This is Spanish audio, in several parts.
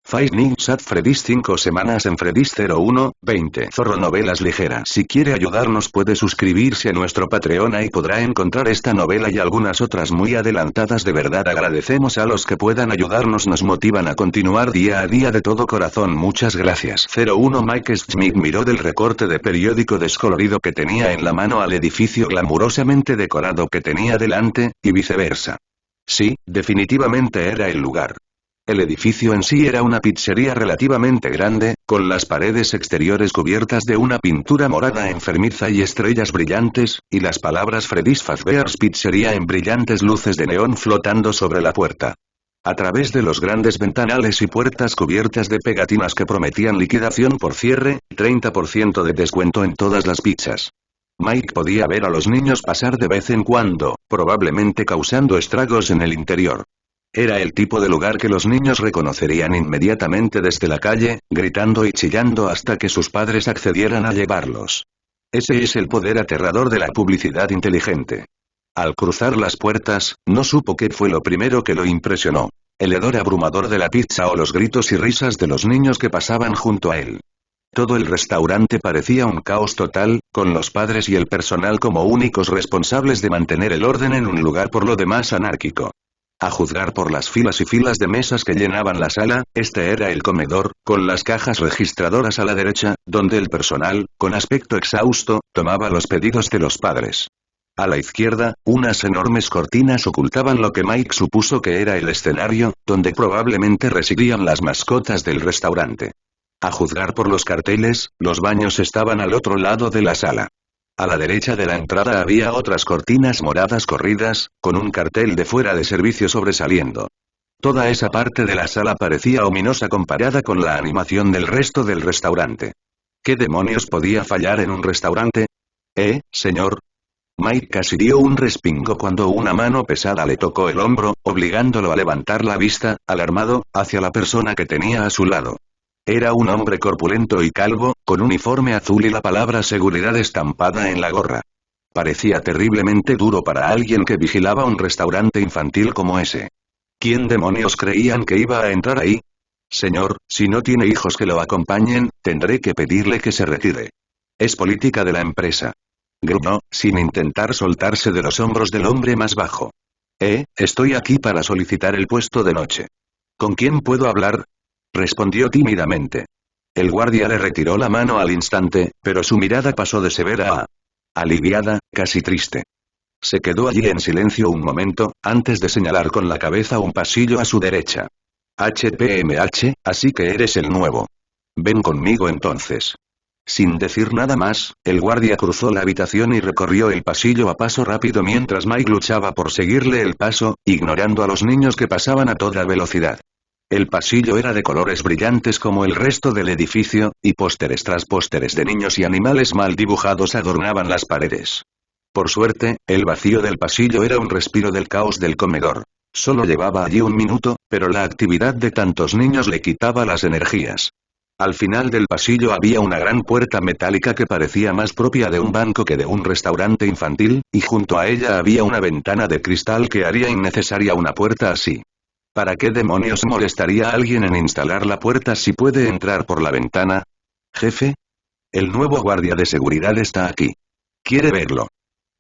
Five Nights at Freddy's 5 semanas en Freddy's 01, 20. Zorro Novelas Ligeras. Si quiere ayudarnos puede suscribirse a nuestro Patreon, ahí podrá encontrar esta novela y algunas otras muy adelantadas. De verdad agradecemos a los que puedan ayudarnos, nos motivan a continuar día a día de todo corazón. Muchas gracias. 01 Mike Schmidt miró del recorte de periódico descolorido que tenía en la mano al edificio glamurosamente decorado que tenía delante, y viceversa. Sí, definitivamente era el lugar. El edificio en sí era una pizzería relativamente grande, con las paredes exteriores cubiertas de una pintura morada enfermiza y estrellas brillantes, y las palabras Freddy's Fazbear's Pizzería en brillantes luces de neón flotando sobre la puerta. A través de los grandes ventanales y puertas cubiertas de pegatinas que prometían liquidación por cierre, 30% de descuento en todas las pizzas. Mike podía ver a los niños pasar de vez en cuando, probablemente causando estragos en el interior. Era el tipo de lugar que los niños reconocerían inmediatamente desde la calle, gritando y chillando hasta que sus padres accedieran a llevarlos. Ese es el poder aterrador de la publicidad inteligente. Al cruzar las puertas, no supo qué fue lo primero que lo impresionó. El hedor abrumador de la pizza o los gritos y risas de los niños que pasaban junto a él. Todo el restaurante parecía un caos total, con los padres y el personal como únicos responsables de mantener el orden en un lugar por lo demás anárquico. A juzgar por las filas y filas de mesas que llenaban la sala, este era el comedor, con las cajas registradoras a la derecha, donde el personal, con aspecto exhausto, tomaba los pedidos de los padres. A la izquierda, unas enormes cortinas ocultaban lo que Mike supuso que era el escenario, donde probablemente residían las mascotas del restaurante. A juzgar por los carteles, los baños estaban al otro lado de la sala. A la derecha de la entrada había otras cortinas moradas corridas, con un cartel de fuera de servicio sobresaliendo. Toda esa parte de la sala parecía ominosa comparada con la animación del resto del restaurante. ¿Qué demonios podía fallar en un restaurante? Señor. Mike casi dio un respingo cuando una mano pesada le tocó el hombro, obligándolo a levantar la vista, alarmado, hacia la persona que tenía a su lado. Era un hombre corpulento y calvo, con uniforme azul y la palabra seguridad estampada en la gorra. Parecía terriblemente duro para alguien que vigilaba un restaurante infantil como ese. ¿Quién demonios creían que iba a entrar ahí? Señor, si no tiene hijos que lo acompañen, tendré que pedirle que se retire. Es política de la empresa. Gruñó, sin intentar soltarse de los hombros del hombre más bajo. Estoy aquí para solicitar el puesto de noche. ¿Con quién puedo hablar? Respondió tímidamente. El guardia le retiró la mano al instante, pero su mirada pasó de severa a aliviada, casi triste. Se quedó allí en silencio un momento, antes de señalar con la cabeza un pasillo a su derecha. HPMH, así que eres el nuevo. Ven conmigo entonces. Sin decir nada más, el guardia cruzó la habitación y recorrió el pasillo a paso rápido mientras Mike luchaba por seguirle el paso, ignorando a los niños que pasaban a toda velocidad. El pasillo era de colores brillantes como el resto del edificio, y pósteres tras pósteres de niños y animales mal dibujados adornaban las paredes. Por suerte, el vacío del pasillo era un respiro del caos del comedor. Solo llevaba allí un minuto, pero la actividad de tantos niños le quitaba las energías. Al final del pasillo había una gran puerta metálica que parecía más propia de un banco que de un restaurante infantil, y junto a ella había una ventana de cristal que haría innecesaria una puerta así. ¿Para qué demonios molestaría a alguien en instalar la puerta si puede entrar por la ventana? Jefe. El nuevo guardia de seguridad está aquí. ¿Quiere verlo?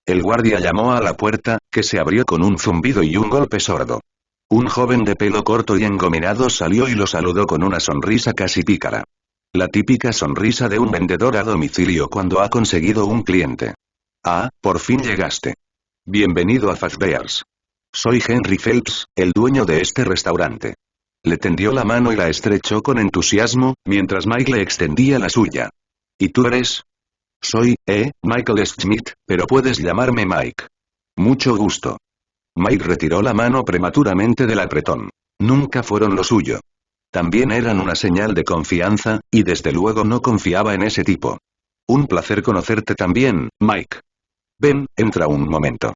El guardia llamó a la puerta, que se abrió con un zumbido y un golpe sordo. Un joven de pelo corto y engominado salió y lo saludó con una sonrisa casi pícara. La típica sonrisa de un vendedor a domicilio cuando ha conseguido un cliente. Ah, por fin llegaste. Bienvenido a Fazbear's. Soy Henry Phelps, el dueño de este restaurante. Le tendió la mano y la estrechó con entusiasmo, mientras Mike le extendía la suya. ¿Y tú eres? Soy, Michael Schmidt, pero puedes llamarme Mike. Mucho gusto. Mike retiró la mano prematuramente del apretón. Nunca fueron lo suyo. También eran una señal de confianza, y desde luego no confiaba en ese tipo. Un placer conocerte también, Mike. Ven, entra un momento.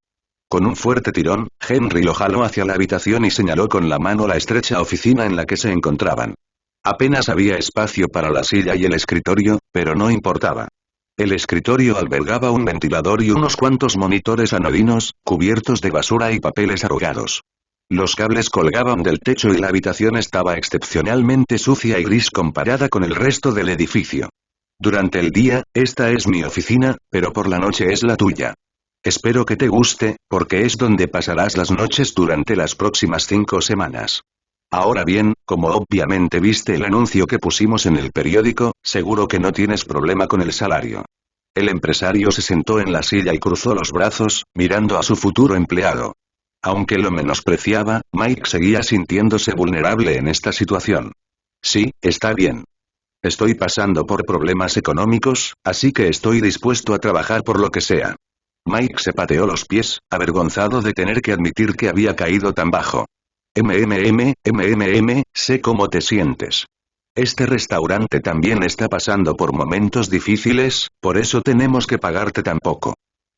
Con un fuerte tirón, Henry lo jaló hacia la habitación y señaló con la mano la estrecha oficina en la que se encontraban. Apenas había espacio para la silla y el escritorio, pero no importaba. El escritorio albergaba un ventilador y unos cuantos monitores anodinos, cubiertos de basura y papeles arrugados. Los cables colgaban del techo y la habitación estaba excepcionalmente sucia y gris comparada con el resto del edificio. Durante el día, esta es mi oficina, pero por la noche es la tuya. Espero que te guste, porque es donde pasarás las noches durante las próximas 5 semanas. Ahora bien, como obviamente viste el anuncio que pusimos en el periódico, seguro que no tienes problema con el salario. El empresario se sentó en la silla y cruzó los brazos, mirando a su futuro empleado. Aunque lo menospreciaba, Mike seguía sintiéndose vulnerable en esta situación. Sí, está bien. Estoy pasando por problemas económicos, así que estoy dispuesto a trabajar por lo que sea. Mike se pateó los pies, avergonzado de tener que admitir que había caído tan bajo. Sé cómo te sientes. Este restaurante también está pasando por momentos difíciles, por eso tenemos que pagarte tan poco.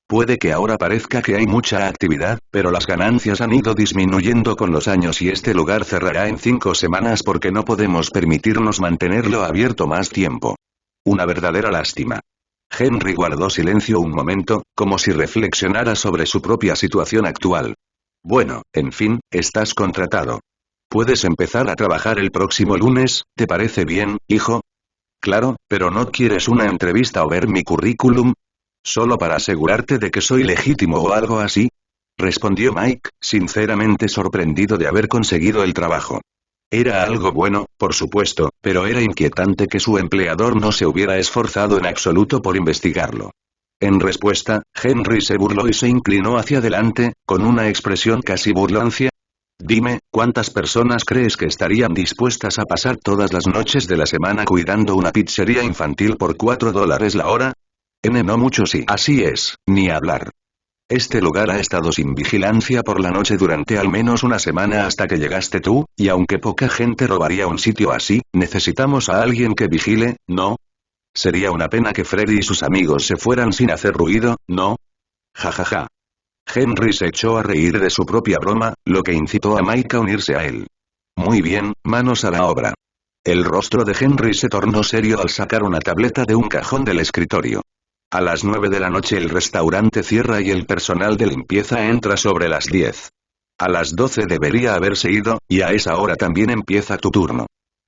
Puede que ahora parezca que hay mucha actividad, pero las ganancias han ido disminuyendo con los años y este lugar cerrará en 5 semanas porque no podemos permitirnos mantenerlo abierto más tiempo. Una verdadera lástima. Henry guardó silencio un momento, como si reflexionara sobre su propia situación actual. Bueno, en fin, estás contratado. Puedes empezar a trabajar el próximo lunes, ¿te parece bien, hijo? Claro, pero ¿no quieres una entrevista o ver mi currículum? ¿Solo para asegurarte de que soy legítimo o algo así? Respondió Mike, sinceramente sorprendido de haber conseguido el trabajo. Era algo bueno, por supuesto, pero era inquietante que su empleador no se hubiera esforzado en absoluto por investigarlo. En respuesta, Henry se burló y se inclinó hacia adelante, con una expresión casi burlancia. Dime, ¿cuántas personas crees que estarían dispuestas a pasar todas las noches de la semana cuidando una pizzería infantil por $4 la hora? No mucho sí. Así es, ni hablar. Este lugar ha estado sin vigilancia por la noche durante al menos una semana hasta que llegaste tú, y aunque poca gente robaría un sitio así, necesitamos a alguien que vigile, ¿no? Sería una pena que Freddy y sus amigos se fueran sin hacer ruido, ¿no? Jajaja. Henry se echó a reír de su propia broma, lo que incitó a Mike a unirse a él. Muy bien, manos a la obra. El rostro de Henry se tornó serio al sacar una tableta de un cajón del escritorio. A las 9 de la noche el restaurante cierra y el personal de limpieza entra sobre las 10. A las 12 debería haberse ido, y a esa hora también empieza tu turno.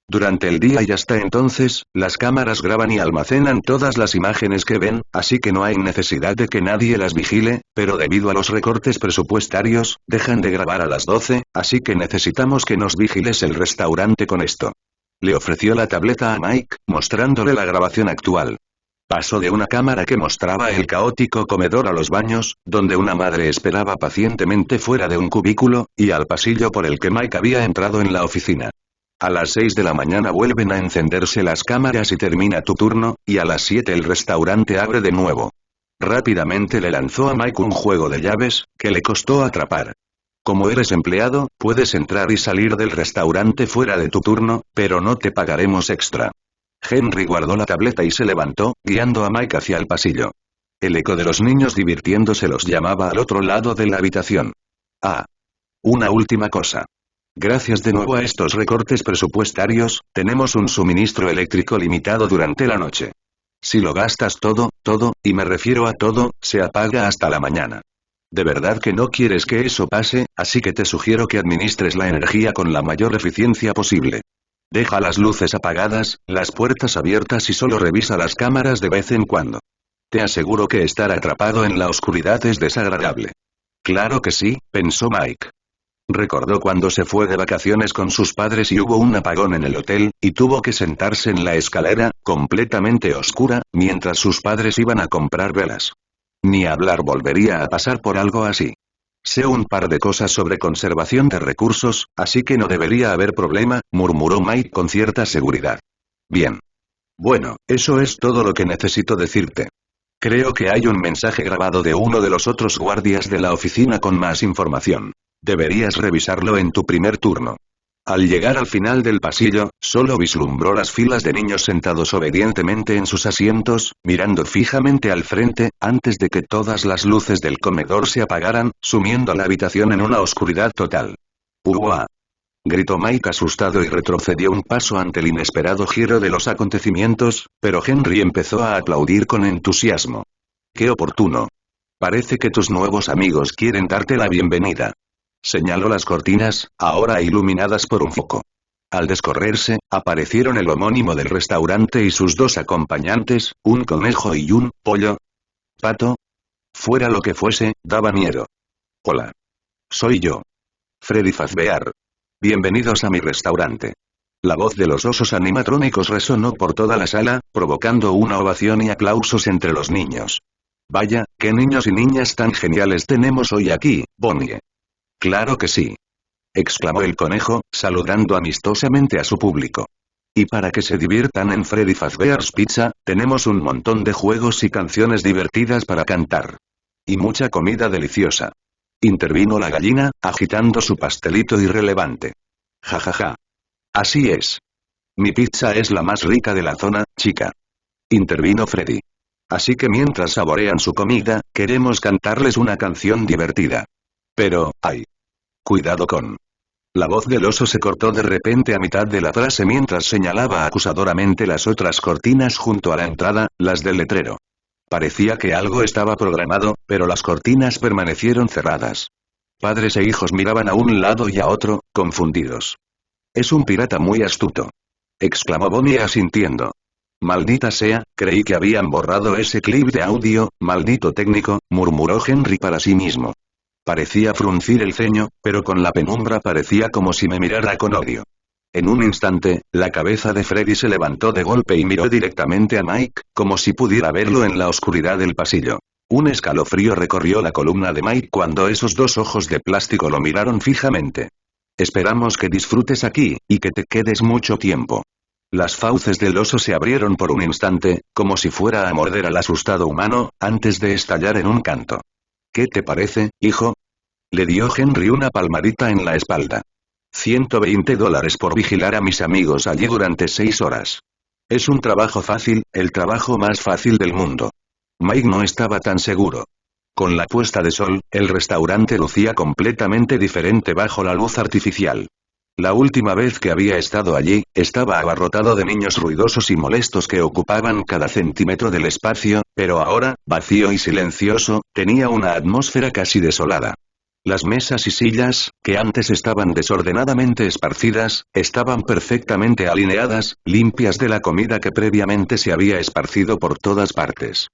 Durante el día y hasta entonces, las cámaras graban y almacenan todas las imágenes que ven, así que no hay necesidad de que nadie las vigile, pero debido a los recortes presupuestarios, dejan de grabar a las 12, así que necesitamos que nos vigiles el restaurante con esto. Le ofreció la tableta a Mike, mostrándole la grabación actual. Pasó de una cámara que mostraba el caótico comedor a los baños, donde una madre esperaba pacientemente fuera de un cubículo, y al pasillo por el que Mike había entrado en la oficina. A las 6 de la mañana vuelven a encenderse las cámaras y termina tu turno, y a las 7 el restaurante abre de nuevo. Rápidamente le lanzó a Mike un juego de llaves, que le costó atrapar. Como eres empleado, puedes entrar y salir del restaurante fuera de tu turno, pero no te pagaremos extra. Henry guardó la tableta y se levantó, guiando a Mike hacia el pasillo. El eco de los niños divirtiéndose los llamaba al otro lado de la habitación. Ah. Una última cosa. Gracias de nuevo a estos recortes presupuestarios, tenemos un suministro eléctrico limitado durante la noche. Si lo gastas todo, y me refiero a todo, se apaga hasta la mañana. De verdad que no quieres que eso pase, así que te sugiero que administres la energía con la mayor eficiencia posible. Deja las luces apagadas, las puertas abiertas y solo revisa las cámaras de vez en cuando. Te aseguro que estar atrapado en la oscuridad es desagradable. Claro que sí, pensó Mike. Recordó cuando se fue de vacaciones con sus padres y hubo un apagón en el hotel, y tuvo que sentarse en la escalera, completamente oscura, mientras sus padres iban a comprar velas. Ni hablar volvería a pasar por algo así. Sé un par de cosas sobre conservación de recursos, así que no debería haber problema, murmuró Mike con cierta seguridad. Bien. Bueno, eso es todo lo que necesito decirte. Creo que hay un mensaje grabado de uno de los otros guardias de la oficina con más información. Deberías revisarlo en tu primer turno. Al llegar al final del pasillo, solo vislumbró las filas de niños sentados obedientemente en sus asientos, mirando fijamente al frente, antes de que todas las luces del comedor se apagaran, sumiendo la habitación en una oscuridad total. ¡Uah! Gritó Mike asustado y retrocedió un paso ante el inesperado giro de los acontecimientos, pero Henry empezó a aplaudir con entusiasmo. ¡Qué oportuno! Parece que tus nuevos amigos quieren darte la bienvenida. Señaló las cortinas, ahora iluminadas por un foco. Al descorrerse, aparecieron el homónimo del restaurante y sus dos acompañantes, un conejo y un pollo. ¿Pato? Fuera lo que fuese, daba miedo. Hola. Soy yo. Freddy Fazbear. Bienvenidos a mi restaurante. La voz de los osos animatrónicos resonó por toda la sala, provocando una ovación y aplausos entre los niños. Vaya, qué niños y niñas tan geniales tenemos hoy aquí, Bonnie. Claro que sí. Exclamó el conejo, saludando amistosamente a su público. Y para que se diviertan en Freddy Fazbear's Pizza, tenemos un montón de juegos y canciones divertidas para cantar. Y mucha comida deliciosa. Intervino la gallina, agitando su pastelito irrelevante. Ja ja ja. Así es. Mi pizza es la más rica de la zona, chica. Intervino Freddy. Así que mientras saborean su comida, queremos cantarles una canción divertida. Pero, ay. Cuidado con. La voz del oso se cortó de repente a mitad de la frase mientras señalaba acusadoramente las otras cortinas junto a la entrada, las del letrero. Parecía que algo estaba programado, pero las cortinas permanecieron cerradas. Padres e hijos miraban a un lado y a otro, confundidos. Es un pirata muy astuto. Exclamó Bonnie asintiendo. Maldita sea, creí que habían borrado ese clip de audio, maldito técnico, murmuró Henry para sí mismo. Parecía fruncir el ceño, pero con la penumbra parecía como si me mirara con odio. En un instante, la cabeza de Freddy se levantó de golpe y miró directamente a Mike, como si pudiera verlo en la oscuridad del pasillo. Un escalofrío recorrió la columna de Mike cuando esos dos ojos de plástico lo miraron fijamente. Esperamos que disfrutes aquí, y que te quedes mucho tiempo. Las fauces del oso se abrieron por un instante, como si fuera a morder al asustado humano, antes de estallar en un canto. ¿Qué te parece, hijo? Le dio Henry una palmadita en la espalda. $120 por vigilar a mis amigos allí durante 6 horas. Es un trabajo fácil, el trabajo más fácil del mundo. Mike no estaba tan seguro. Con la puesta de sol, el restaurante lucía completamente diferente bajo la luz artificial. La última vez que había estado allí, estaba abarrotado de niños ruidosos y molestos que ocupaban cada centímetro del espacio, pero ahora, vacío y silencioso, tenía una atmósfera casi desolada. Las mesas y sillas, que antes estaban desordenadamente esparcidas, estaban perfectamente alineadas, limpias de la comida que previamente se había esparcido por todas partes.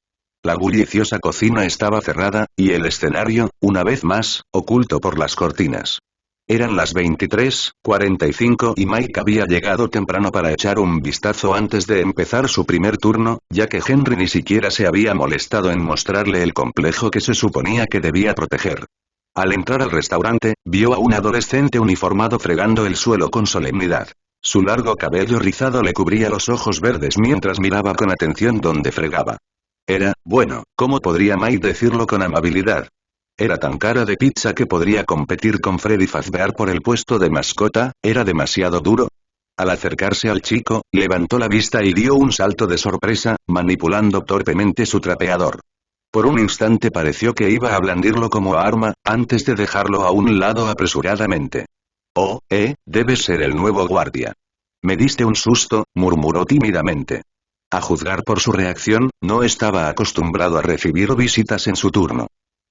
La bulliciosa cocina estaba cerrada, y el escenario, una vez más, oculto por las cortinas. Eran las 23:45 y Mike había llegado temprano para echar un vistazo antes de empezar su primer turno, ya que Henry ni siquiera se había molestado en mostrarle el complejo que se suponía que debía proteger. Al entrar al restaurante, vio a un adolescente uniformado fregando el suelo con solemnidad. Su largo cabello rizado le cubría los ojos verdes mientras miraba con atención donde fregaba. Era, bueno, ¿cómo podría Mike decirlo con amabilidad? Era tan cara de pizza que podría competir con Freddy Fazbear por el puesto de mascota, ¿era demasiado duro? Al acercarse al chico, levantó la vista y dio un salto de sorpresa, manipulando torpemente su trapeador. Por un instante pareció que iba a blandirlo como arma, antes de dejarlo a un lado apresuradamente. Oh, debes ser el nuevo guardia. Me diste un susto, murmuró tímidamente. A juzgar por su reacción, no estaba acostumbrado a recibir visitas en su turno.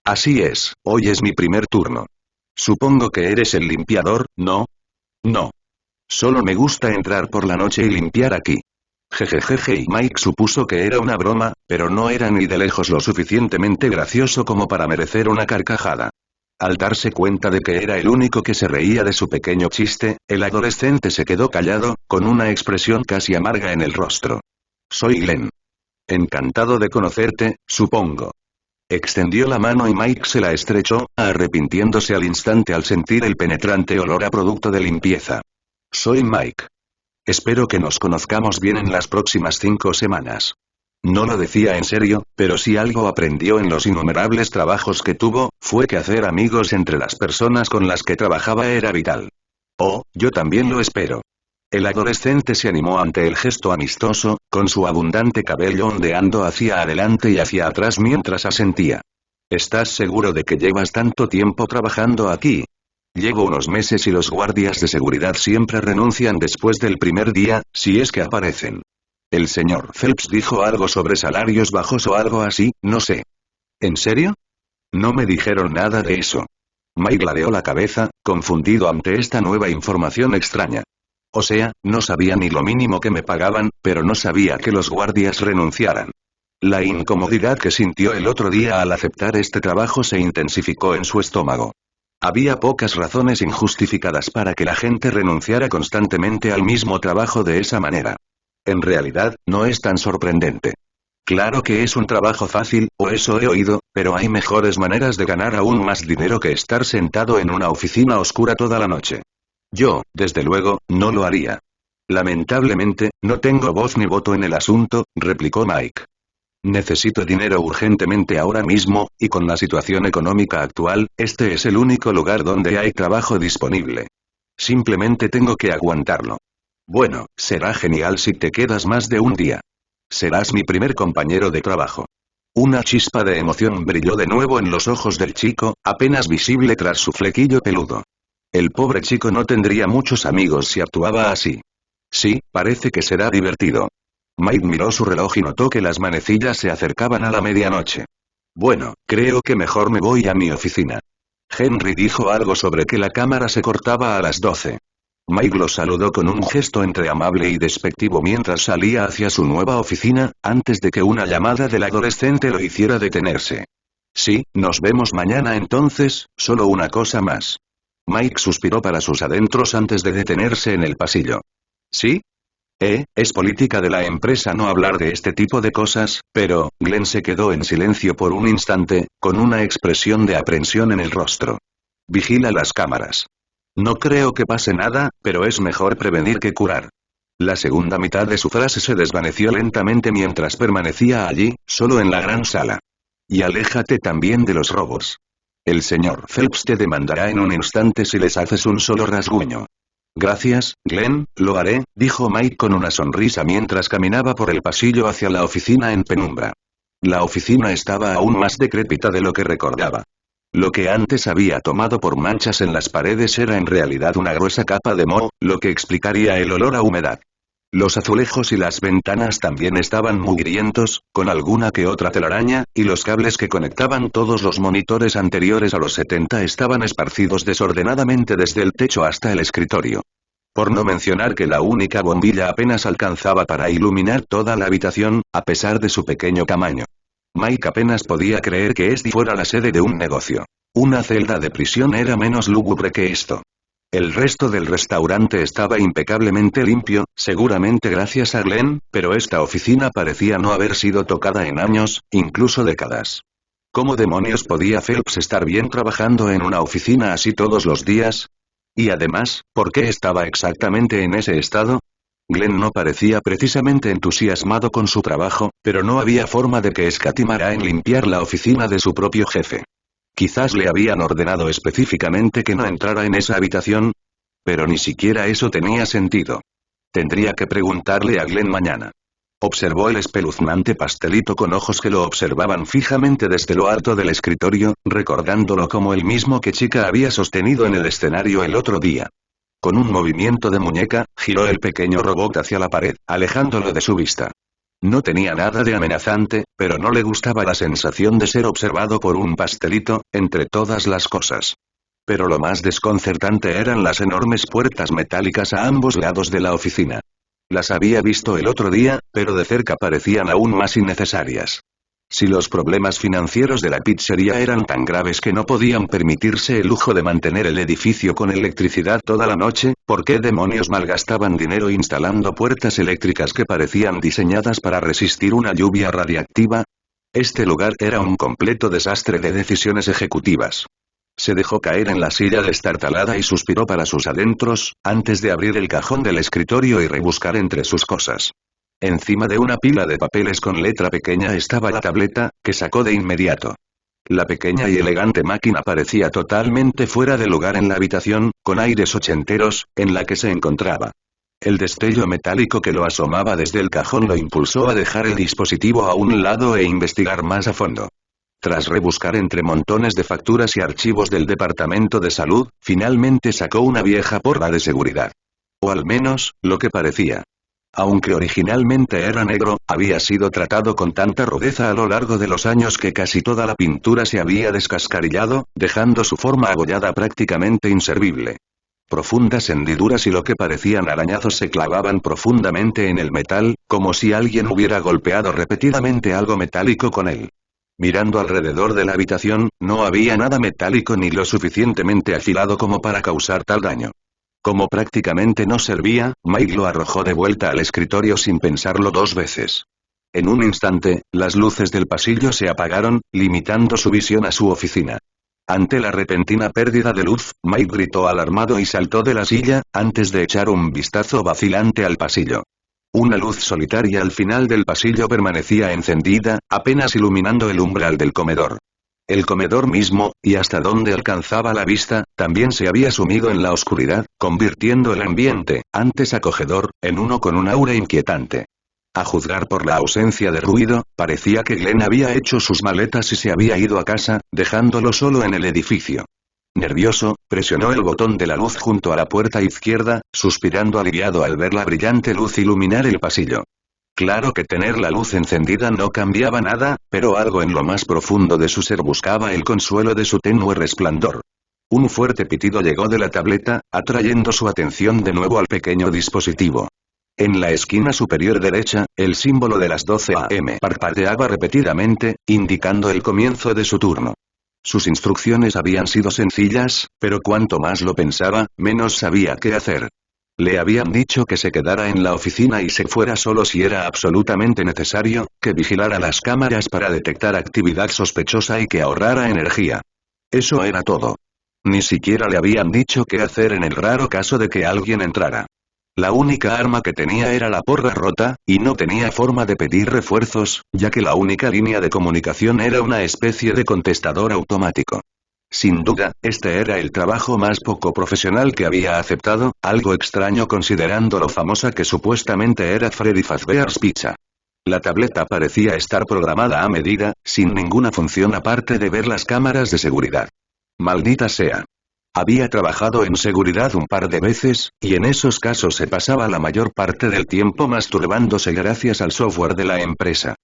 Así es, hoy es mi primer turno. Supongo que eres el limpiador, ¿no? No. Solo me gusta entrar por la noche y limpiar aquí. Jejejeje, y Mike supuso que era una broma, pero no era ni de lejos lo suficientemente gracioso como para merecer una carcajada. Al darse cuenta de que era el único que se reía de su pequeño chiste, el adolescente se quedó callado, con una expresión casi amarga en el rostro. Soy Glenn. Encantado de conocerte, supongo. Extendió la mano y Mike se la estrechó, arrepintiéndose al instante al sentir el penetrante olor a producto de limpieza. Soy Mike. Espero que nos conozcamos bien en las próximas 5 semanas. No lo decía en serio, pero si algo aprendió en los innumerables trabajos que tuvo, fue que hacer amigos entre las personas con las que trabajaba era vital. Oh, yo también lo espero. El adolescente se animó ante el gesto amistoso, con su abundante cabello ondeando hacia adelante y hacia atrás mientras asentía. ¿Estás seguro de que llevas tanto tiempo trabajando aquí? Llevo unos meses y los guardias de seguridad siempre renuncian después del primer día, si es que aparecen. El señor Phelps dijo algo sobre salarios bajos o algo así, no sé. ¿En serio? No me dijeron nada de eso. Mike ladeó la cabeza, confundido ante esta nueva información extraña. O sea, no sabía ni lo mínimo que me pagaban, pero no sabía que los guardias renunciaran. La incomodidad que sintió el otro día al aceptar este trabajo se intensificó en su estómago. Había pocas razones injustificadas para que la gente renunciara constantemente al mismo trabajo de esa manera. En realidad, no es tan sorprendente. Claro que es un trabajo fácil, o eso he oído, pero hay mejores maneras de ganar aún más dinero que estar sentado en una oficina oscura toda la noche. Yo, desde luego, no lo haría. Lamentablemente, no tengo voz ni voto en el asunto, replicó Mike. Necesito dinero urgentemente ahora mismo, y con la situación económica actual, este es el único lugar donde hay trabajo disponible. Simplemente tengo que aguantarlo. Bueno, será genial si te quedas más de un día. Serás mi primer compañero de trabajo. Una chispa de emoción brilló de nuevo en los ojos del chico, apenas visible tras su flequillo peludo. El pobre chico no tendría muchos amigos si actuaba así. Sí, parece que será divertido. Mike miró su reloj y notó que las manecillas se acercaban a la medianoche. Bueno, creo que mejor me voy a mi oficina. Henry dijo algo sobre que la cámara se cortaba a las 12. Mike lo saludó con un gesto entre amable y despectivo mientras salía hacia su nueva oficina, antes de que una llamada del adolescente lo hiciera detenerse. Sí, nos vemos mañana entonces, solo una cosa más. Mike suspiró para sus adentros antes de detenerse en el pasillo. ¿Sí? Es política de la empresa no hablar de este tipo de cosas, pero, Glenn se quedó en silencio por un instante, con una expresión de aprensión en el rostro. Vigila las cámaras. No creo que pase nada, pero es mejor prevenir que curar. La segunda mitad de su frase se desvaneció lentamente mientras permanecía allí, solo en la gran sala. Y aléjate también de los robos. El señor Phelps te demandará en un instante si les haces un solo rasguño. Gracias, Glenn, lo haré, dijo Mike con una sonrisa mientras caminaba por el pasillo hacia la oficina en penumbra. La oficina estaba aún más decrépita de lo que recordaba. Lo que antes había tomado por manchas en las paredes era en realidad una gruesa capa de moho, lo que explicaría el olor a humedad. Los azulejos y las ventanas también estaban mugrientos, con alguna que otra telaraña, y los cables que conectaban todos los monitores anteriores a los 70 estaban esparcidos desordenadamente desde el techo hasta el escritorio. Por no mencionar que la única bombilla apenas alcanzaba para iluminar toda la habitación, a pesar de su pequeño tamaño. Mike apenas podía creer que este fuera la sede de un negocio. Una celda de prisión era menos lúgubre que esto. El resto del restaurante estaba impecablemente limpio, seguramente gracias a Glenn, pero esta oficina parecía no haber sido tocada en años, incluso décadas. ¿Cómo demonios podía Phelps estar bien trabajando en una oficina así todos los días? Y además, ¿por qué estaba exactamente en ese estado? Glenn no parecía precisamente entusiasmado con su trabajo, pero no había forma de que escatimara en limpiar la oficina de su propio jefe. Quizás le habían ordenado específicamente que no entrara en esa habitación. Pero ni siquiera eso tenía sentido. Tendría que preguntarle a Glenn mañana. Observó el espeluznante pastelito con ojos que lo observaban fijamente desde lo alto del escritorio, recordándolo como el mismo que Chica había sostenido en el escenario el otro día. Con un movimiento de muñeca, giró el pequeño robot hacia la pared, alejándolo de su vista. No tenía nada de amenazante, pero no le gustaba la sensación de ser observado por un pastelito, entre todas las cosas. Pero lo más desconcertante eran las enormes puertas metálicas a ambos lados de la oficina. Las había visto el otro día, pero de cerca parecían aún más innecesarias. Si los problemas financieros de la pizzería eran tan graves que no podían permitirse el lujo de mantener el edificio con electricidad toda la noche, ¿por qué demonios malgastaban dinero instalando puertas eléctricas que parecían diseñadas para resistir una lluvia radiactiva? Este lugar era un completo desastre de decisiones ejecutivas. Se dejó caer en la silla destartalada y suspiró para sus adentros, antes de abrir el cajón del escritorio y rebuscar entre sus cosas. Encima de una pila de papeles con letra pequeña estaba la tableta, que sacó de inmediato. La pequeña y elegante máquina parecía totalmente fuera de lugar en la habitación, con aires ochenteros, en la que se encontraba. El destello metálico que lo asomaba desde el cajón lo impulsó a dejar el dispositivo a un lado e investigar más a fondo. Tras rebuscar entre montones de facturas y archivos del Departamento de Salud, finalmente sacó una vieja porra de seguridad. O al menos, lo que parecía. Aunque originalmente era negro, había sido tratado con tanta rudeza a lo largo de los años que casi toda la pintura se había descascarillado, dejando su forma abollada prácticamente inservible. Profundas hendiduras y lo que parecían arañazos se clavaban profundamente en el metal, como si alguien hubiera golpeado repetidamente algo metálico con él. Mirando alrededor de la habitación, no había nada metálico ni lo suficientemente afilado como para causar tal daño. Como prácticamente no servía, Mike lo arrojó de vuelta al escritorio sin pensarlo dos veces. En un instante, las luces del pasillo se apagaron, limitando su visión a su oficina. Ante la repentina pérdida de luz, Mike gritó alarmado y saltó de la silla, antes de echar un vistazo vacilante al pasillo. Una luz solitaria al final del pasillo permanecía encendida, apenas iluminando el umbral del comedor. El comedor mismo, y hasta donde alcanzaba la vista, también se había sumido en la oscuridad, convirtiendo el ambiente, antes acogedor, en uno con un aura inquietante. A juzgar por la ausencia de ruido, parecía que Glenn había hecho sus maletas y se había ido a casa, dejándolo solo en el edificio. Nervioso, presionó el botón de la luz junto a la puerta izquierda, suspirando aliviado al ver la brillante luz iluminar el pasillo. Claro que tener la luz encendida no cambiaba nada, pero algo en lo más profundo de su ser buscaba el consuelo de su tenue resplandor. Un fuerte pitido llegó de la tableta, atrayendo su atención de nuevo al pequeño dispositivo. En la esquina superior derecha, el símbolo de las 12 AM parpadeaba repetidamente, indicando el comienzo de su turno. Sus instrucciones habían sido sencillas, pero cuanto más lo pensaba, menos sabía qué hacer. Le habían dicho que se quedara en la oficina y se fuera solo si era absolutamente necesario, que vigilara las cámaras para detectar actividad sospechosa y que ahorrara energía. Eso era todo. Ni siquiera le habían dicho qué hacer en el raro caso de que alguien entrara. La única arma que tenía era la porra rota, y no tenía forma de pedir refuerzos, ya que la única línea de comunicación era una especie de contestador automático. Sin duda, este era el trabajo más poco profesional que había aceptado, algo extraño considerando lo famosa que supuestamente era Freddy Fazbear's Pizza. La tableta parecía estar programada a medida, sin ninguna función aparte de ver las cámaras de seguridad. Maldita sea. Había trabajado en seguridad un par de veces, y en esos casos se pasaba la mayor parte del tiempo masturbándose gracias al software de la empresa.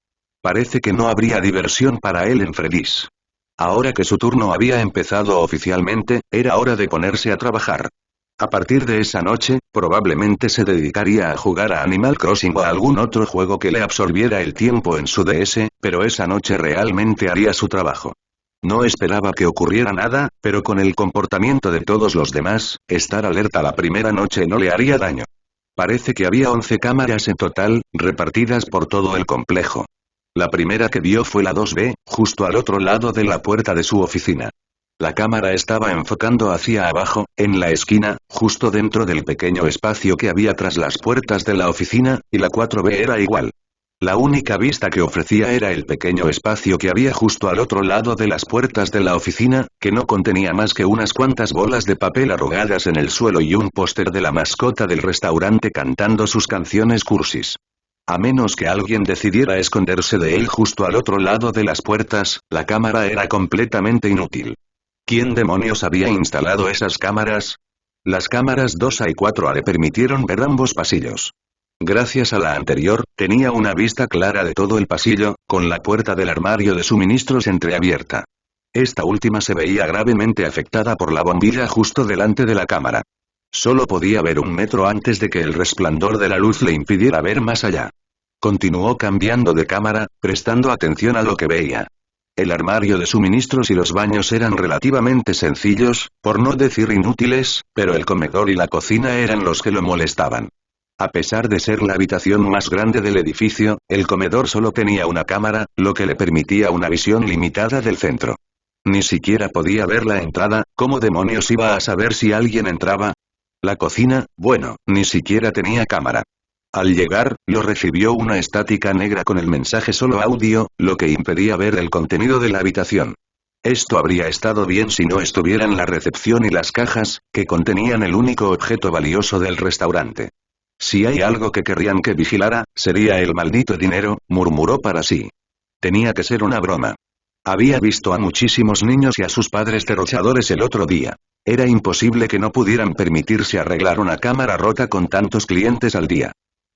Parece que no habría diversión para él en Freddy's. Ahora que su turno había empezado oficialmente, era hora de ponerse a trabajar. A partir de esa noche, probablemente se dedicaría a jugar a Animal Crossing o a algún otro juego que le absorbiera el tiempo en su DS, pero esa noche realmente haría su trabajo. No esperaba que ocurriera nada, pero con el comportamiento de todos los demás, estar alerta la primera noche no le haría daño. Parece que había 11 cámaras en total, repartidas por todo el complejo. La primera que vio fue la 2B, justo al otro lado de la puerta de su oficina. La cámara estaba enfocando hacia abajo, en la esquina, justo dentro del pequeño espacio que había tras las puertas de la oficina, y la 4B era igual. La única vista que ofrecía era el pequeño espacio que había justo al otro lado de las puertas de la oficina, que no contenía más que unas cuantas bolas de papel arrugadas en el suelo y un póster de la mascota del restaurante cantando sus canciones cursis. A menos que alguien decidiera esconderse de él justo al otro lado de las puertas, la cámara era completamente inútil. ¿Quién demonios había instalado esas cámaras? Las cámaras 2A y 4A le permitieron ver ambos pasillos. Gracias a la anterior, tenía una vista clara de todo el pasillo, con la puerta del armario de suministros entreabierta. Esta última se veía gravemente afectada por la bombilla justo delante de la cámara. Solo podía ver 1 metro antes de que el resplandor de la luz le impidiera ver más allá. Continuó cambiando de cámara, prestando atención a lo que veía. El armario de suministros y los baños eran relativamente sencillos, por no decir inútiles, pero el comedor y la cocina eran los que lo molestaban. A pesar de ser la habitación más grande del edificio, el comedor solo tenía una cámara, lo que le permitía una visión limitada del centro. Ni siquiera podía ver la entrada, ¿cómo demonios iba a saber si alguien entraba? La cocina, bueno, ni siquiera tenía cámara. Al llegar, lo recibió una estática negra con el mensaje solo audio, lo que impedía ver el contenido de la habitación. Esto habría estado bien si no estuvieran la recepción y las cajas, que contenían el único objeto valioso del restaurante. Si hay algo que querrían que vigilara, sería el maldito dinero, murmuró para sí. Tenía que ser una broma. Había visto a muchísimos niños y a sus padres derrochadores el otro día. Era imposible que no pudieran permitirse arreglar una cámara rota con tantos clientes al día.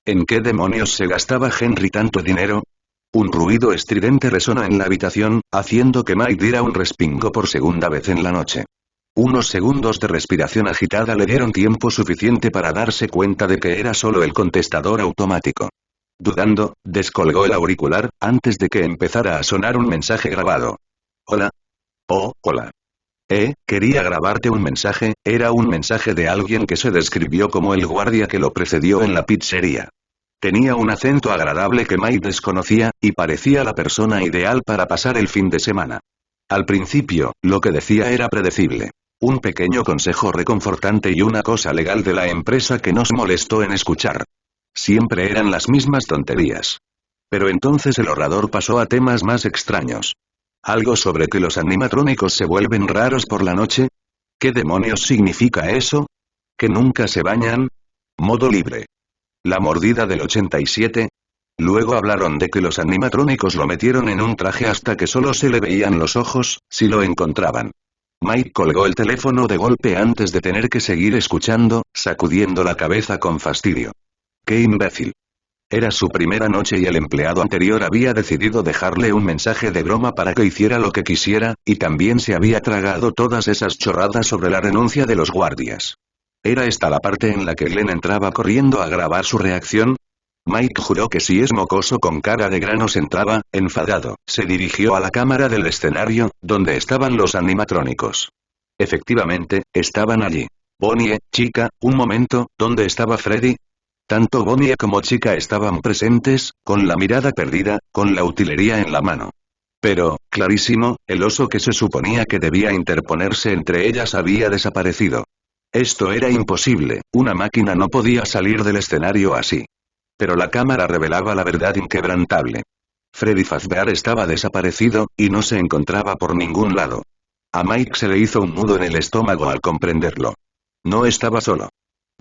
¿En qué demonios se gastaba Henry tanto dinero? Un ruido estridente resonó en la habitación, haciendo que Mike diera un respingo por segunda vez en la noche. Unos segundos de respiración agitada le dieron tiempo suficiente para darse cuenta de que era solo el contestador automático. Dudando, descolgó el auricular, antes de que empezara a sonar un mensaje grabado. Hola. Oh, hola. Quería grabarte un mensaje, era un mensaje de alguien que se describió como el guardia que lo precedió en la pizzería. Tenía un acento agradable que Mike desconocía, y parecía la persona ideal para pasar el fin de semana. Al principio, lo que decía era predecible. Un pequeño consejo reconfortante y una cosa legal de la empresa que nos molestó en escuchar. Siempre eran las mismas tonterías. Pero entonces el orador pasó a temas más extraños. ¿Algo sobre que los animatrónicos se vuelven raros por la noche? ¿Qué demonios significa eso? ¿Que nunca se bañan? Modo libre. La mordida del 87. Luego hablaron de que los animatrónicos lo metieron en un traje hasta que solo se le veían los ojos, si lo encontraban. Mike colgó el teléfono de golpe antes de tener que seguir escuchando, sacudiendo la cabeza con fastidio. ¡Qué imbécil! Era su primera noche y el empleado anterior había decidido dejarle un mensaje de broma para que hiciera lo que quisiera, y también se había tragado todas esas chorradas sobre la renuncia de los guardias. ¿Era esta la parte en la que Glenn entraba corriendo a grabar su reacción? Mike juró que si es mocoso con cara de granos entraba, enfadado, se dirigió a la cámara del escenario, donde estaban los animatrónicos. Efectivamente, estaban allí. Bonnie, chica, un momento, ¿dónde estaba Freddy? Tanto Bonnie como Chica estaban presentes, con la mirada perdida, con la utilería en la mano. Pero, clarísimo, el oso que se suponía que debía interponerse entre ellas había desaparecido. Esto era imposible, una máquina no podía salir del escenario así. Pero la cámara revelaba la verdad inquebrantable. Freddy Fazbear estaba desaparecido, y no se encontraba por ningún lado. A Mike se le hizo un nudo en el estómago al comprenderlo. No estaba solo.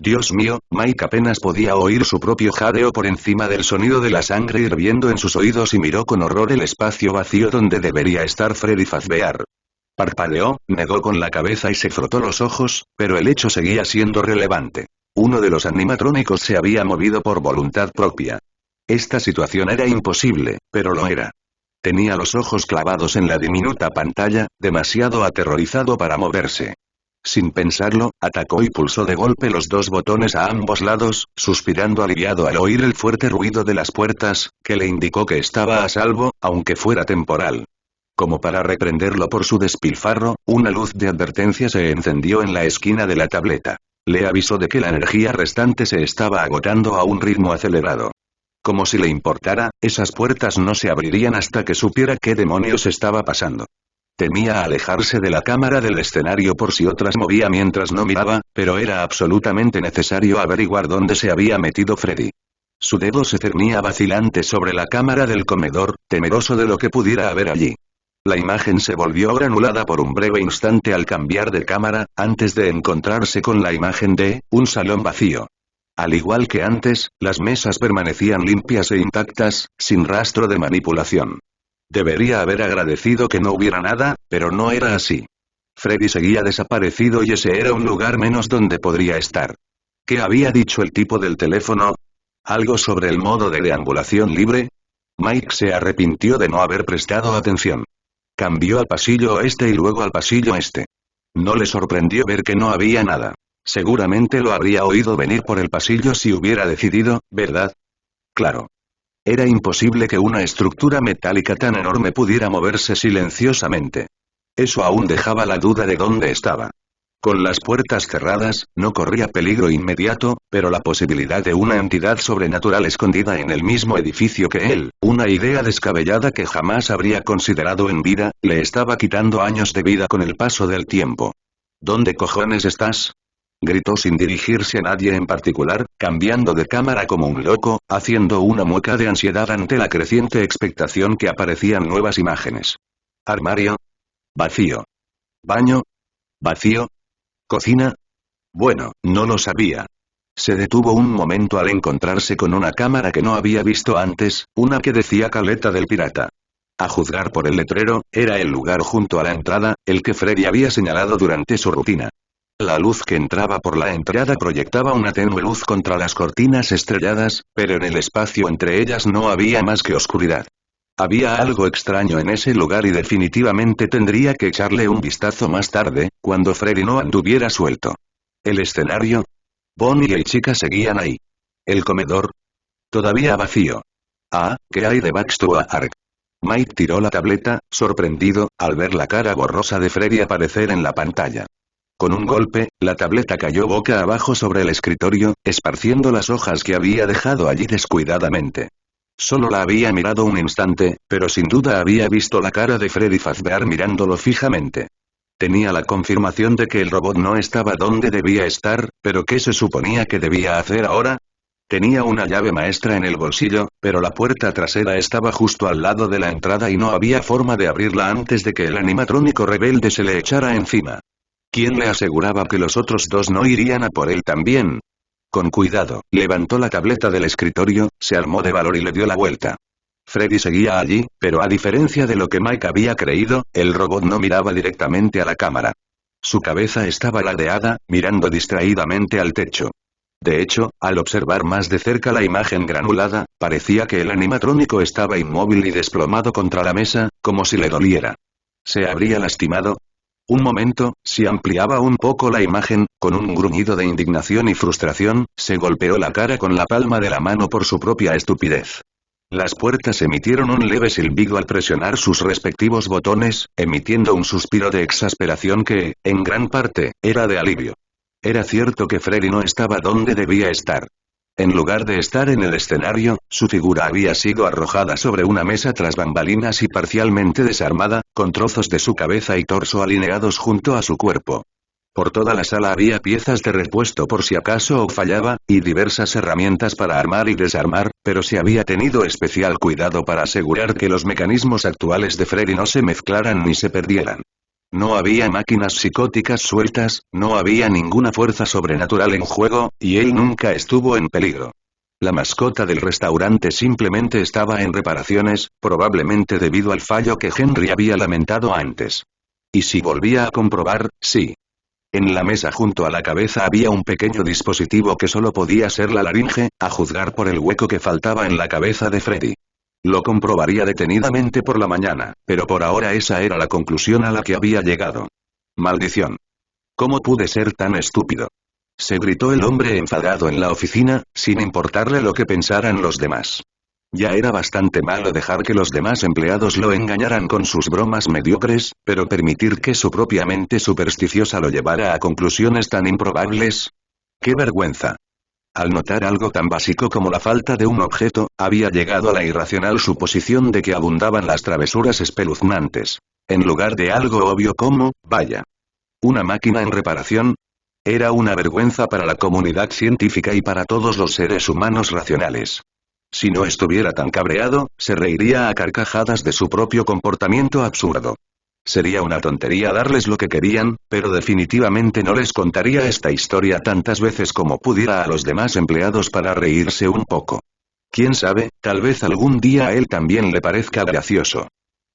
Dios mío, Mike apenas podía oír su propio jadeo por encima del sonido de la sangre hirviendo en sus oídos y miró con horror el espacio vacío donde debería estar Freddy Fazbear. Parpadeó, negó con la cabeza y se frotó los ojos, pero el hecho seguía siendo relevante. Uno de los animatrónicos se había movido por voluntad propia. Esta situación era imposible, pero lo era. Tenía los ojos clavados en la diminuta pantalla, demasiado aterrorizado para moverse. Sin pensarlo, atacó y pulsó de golpe los dos botones a ambos lados, suspirando aliviado al oír el fuerte ruido de las puertas, que le indicó que estaba a salvo, aunque fuera temporal. Como para reprenderlo por su despilfarro, una luz de advertencia se encendió en la esquina de la tableta. Le avisó de que la energía restante se estaba agotando a un ritmo acelerado. Como si le importara, esas puertas no se abrirían hasta que supiera qué demonios estaba pasando. Temía alejarse de la cámara del escenario por si otras movía mientras no miraba, pero era absolutamente necesario averiguar dónde se había metido Freddy. Su dedo se cernía vacilante sobre la cámara del comedor, temeroso de lo que pudiera haber allí. La imagen se volvió granulada por un breve instante al cambiar de cámara, antes de encontrarse con la imagen de un salón vacío. Al igual que antes, las mesas permanecían limpias e intactas, sin rastro de manipulación. Debería haber agradecido que no hubiera nada, pero no era así. Freddy seguía desaparecido y ese era un lugar menos donde podría estar. ¿Qué había dicho el tipo del teléfono? ¿Algo sobre el modo de deambulación libre? Mike se arrepintió de no haber prestado atención. Cambió al pasillo oeste y luego al pasillo este. No le sorprendió ver que no había nada. Seguramente lo habría oído venir por el pasillo si hubiera decidido, ¿verdad? Claro. Era imposible que una estructura metálica tan enorme pudiera moverse silenciosamente. Eso aún dejaba la duda de dónde estaba. Con las puertas cerradas, no corría peligro inmediato, pero la posibilidad de una entidad sobrenatural escondida en el mismo edificio que él, una idea descabellada que jamás habría considerado en vida, le estaba quitando años de vida con el paso del tiempo. ¿Dónde cojones estás? Gritó sin dirigirse a nadie en particular, cambiando de cámara como un loco, haciendo una mueca de ansiedad ante la creciente expectación que aparecían nuevas imágenes. Armario. Vacío. Baño. Vacío. ¿Cocina? Bueno, no lo sabía. Se detuvo un momento al encontrarse con una cámara que no había visto antes, una que decía Caleta del Pirata. A juzgar por el letrero, era el lugar junto a la entrada, el que Freddy había señalado durante su rutina. La luz que entraba por la entrada proyectaba una tenue luz contra las cortinas estrelladas, pero en el espacio entre ellas no había más que oscuridad. Había algo extraño en ese lugar y definitivamente tendría que echarle un vistazo más tarde, cuando Freddy no anduviera suelto. El escenario. Bonnie y Chica seguían ahí. El comedor. Todavía vacío. Ah, ¿qué hay de Baxter Ark? Mike tiró la tableta, sorprendido, al ver la cara borrosa de Freddy aparecer en la pantalla. Con un golpe, la tableta cayó boca abajo sobre el escritorio, esparciendo las hojas que había dejado allí descuidadamente. Solo la había mirado un instante, pero sin duda había visto la cara de Freddy Fazbear mirándolo fijamente. Tenía la confirmación de que el robot no estaba donde debía estar, pero ¿qué se suponía que debía hacer ahora? Tenía una llave maestra en el bolsillo, pero la puerta trasera estaba justo al lado de la entrada y no había forma de abrirla antes de que el animatrónico rebelde se le echara encima. ¿Quién le aseguraba que los otros dos no irían a por él también? Con cuidado, levantó la tableta del escritorio, se armó de valor y le dio la vuelta. Freddy seguía allí, pero a diferencia de lo que Mike había creído, el robot no miraba directamente a la cámara. Su cabeza estaba ladeada, mirando distraídamente al techo. De hecho, al observar más de cerca la imagen granulada, parecía que el animatrónico estaba inmóvil y desplomado contra la mesa, como si le doliera. ¿Se habría lastimado? Un momento, si ampliaba un poco la imagen, con un gruñido de indignación y frustración, se golpeó la cara con la palma de la mano por su propia estupidez. Las puertas emitieron un leve silbido al presionar sus respectivos botones, emitiendo un suspiro de exasperación que, en gran parte, era de alivio. Era cierto que Freddy no estaba donde debía estar. En lugar de estar en el escenario, su figura había sido arrojada sobre una mesa tras bambalinas y parcialmente desarmada, con trozos de su cabeza y torso alineados junto a su cuerpo. Por toda la sala había piezas de repuesto por si acaso fallaba, y diversas herramientas para armar y desarmar, pero se había tenido especial cuidado para asegurar que los mecanismos actuales de Freddy no se mezclaran ni se perdieran. No había máquinas psicóticas sueltas, no había ninguna fuerza sobrenatural en juego, y él nunca estuvo en peligro. La mascota del restaurante simplemente estaba en reparaciones, probablemente debido al fallo que Henry había lamentado antes. Y si volvía a comprobar, sí. En la mesa junto a la cabeza había un pequeño dispositivo que solo podía ser la laringe, a juzgar por el hueco que faltaba en la cabeza de Freddy. Lo comprobaría detenidamente por la mañana, pero por ahora esa era la conclusión a la que había llegado. Maldición. ¿Cómo pude ser tan estúpido? Se gritó el hombre enfadado en la oficina, sin importarle lo que pensaran los demás. Ya era bastante malo dejar que los demás empleados lo engañaran con sus bromas mediocres, pero permitir que su propia mente supersticiosa lo llevara a conclusiones tan improbables. ¡Qué vergüenza! Al notar algo tan básico como la falta de un objeto, había llegado a la irracional suposición de que abundaban las travesuras espeluznantes. En lugar de algo obvio como, vaya. ¿Una máquina en reparación? Era una vergüenza para la comunidad científica y para todos los seres humanos racionales. Si no estuviera tan cabreado, se reiría a carcajadas de su propio comportamiento absurdo. Sería una tontería darles lo que querían, pero definitivamente no les contaría esta historia tantas veces como pudiera a los demás empleados para reírse un poco. Quién sabe, tal vez algún día a él también le parezca gracioso.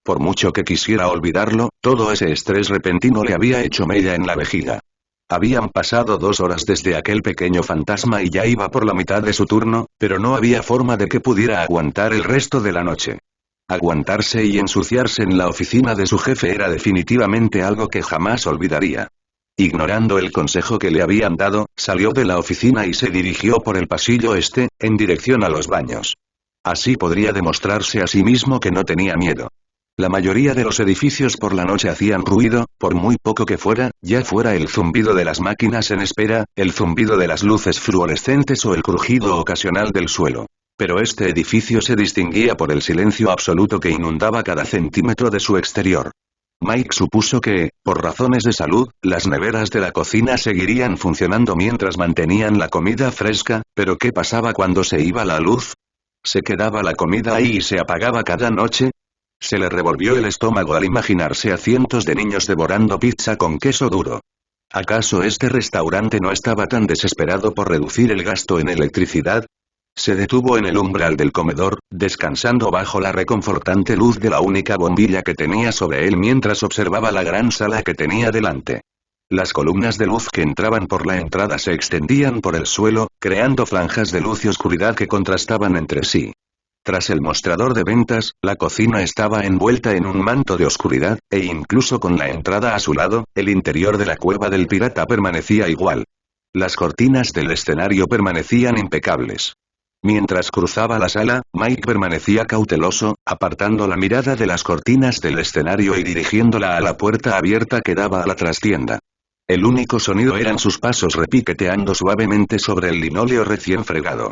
Por mucho que quisiera olvidarlo, todo ese estrés repentino le había hecho mella en la vejiga. Habían pasado 2 horas desde aquel pequeño fantasma y ya iba por la mitad de su turno, pero no había forma de que pudiera aguantar el resto de la noche. Aguantarse y ensuciarse en la oficina de su jefe era definitivamente algo que jamás olvidaría. Ignorando el consejo que le habían dado, salió de la oficina y se dirigió por el pasillo este, en dirección a los baños. Así podría demostrarse a sí mismo que no tenía miedo. La mayoría de los edificios por la noche hacían ruido, por muy poco que fuera, ya fuera el zumbido de las máquinas en espera, el zumbido de las luces fluorescentes o el crujido ocasional del suelo. Pero este edificio se distinguía por el silencio absoluto que inundaba cada centímetro de su exterior. Mike supuso que, por razones de salud, las neveras de la cocina seguirían funcionando mientras mantenían la comida fresca, pero ¿qué pasaba cuando se iba la luz? ¿Se quedaba la comida ahí y se apagaba cada noche? Se le revolvió el estómago al imaginarse a cientos de niños devorando pizza con queso duro. ¿Acaso este restaurante no estaba tan desesperado por reducir el gasto en electricidad? Se detuvo en el umbral del comedor, descansando bajo la reconfortante luz de la única bombilla que tenía sobre él mientras observaba la gran sala que tenía delante. Las columnas de luz que entraban por la entrada se extendían por el suelo, creando franjas de luz y oscuridad que contrastaban entre sí. Tras el mostrador de ventas, la cocina estaba envuelta en un manto de oscuridad, e incluso con la entrada a su lado, el interior de la cueva del pirata permanecía igual. Las cortinas del escenario permanecían impecables. Mientras cruzaba la sala, Mike permanecía cauteloso, apartando la mirada de las cortinas del escenario y dirigiéndola a la puerta abierta que daba a la trastienda. El único sonido eran sus pasos repiqueteando suavemente sobre el linóleo recién fregado.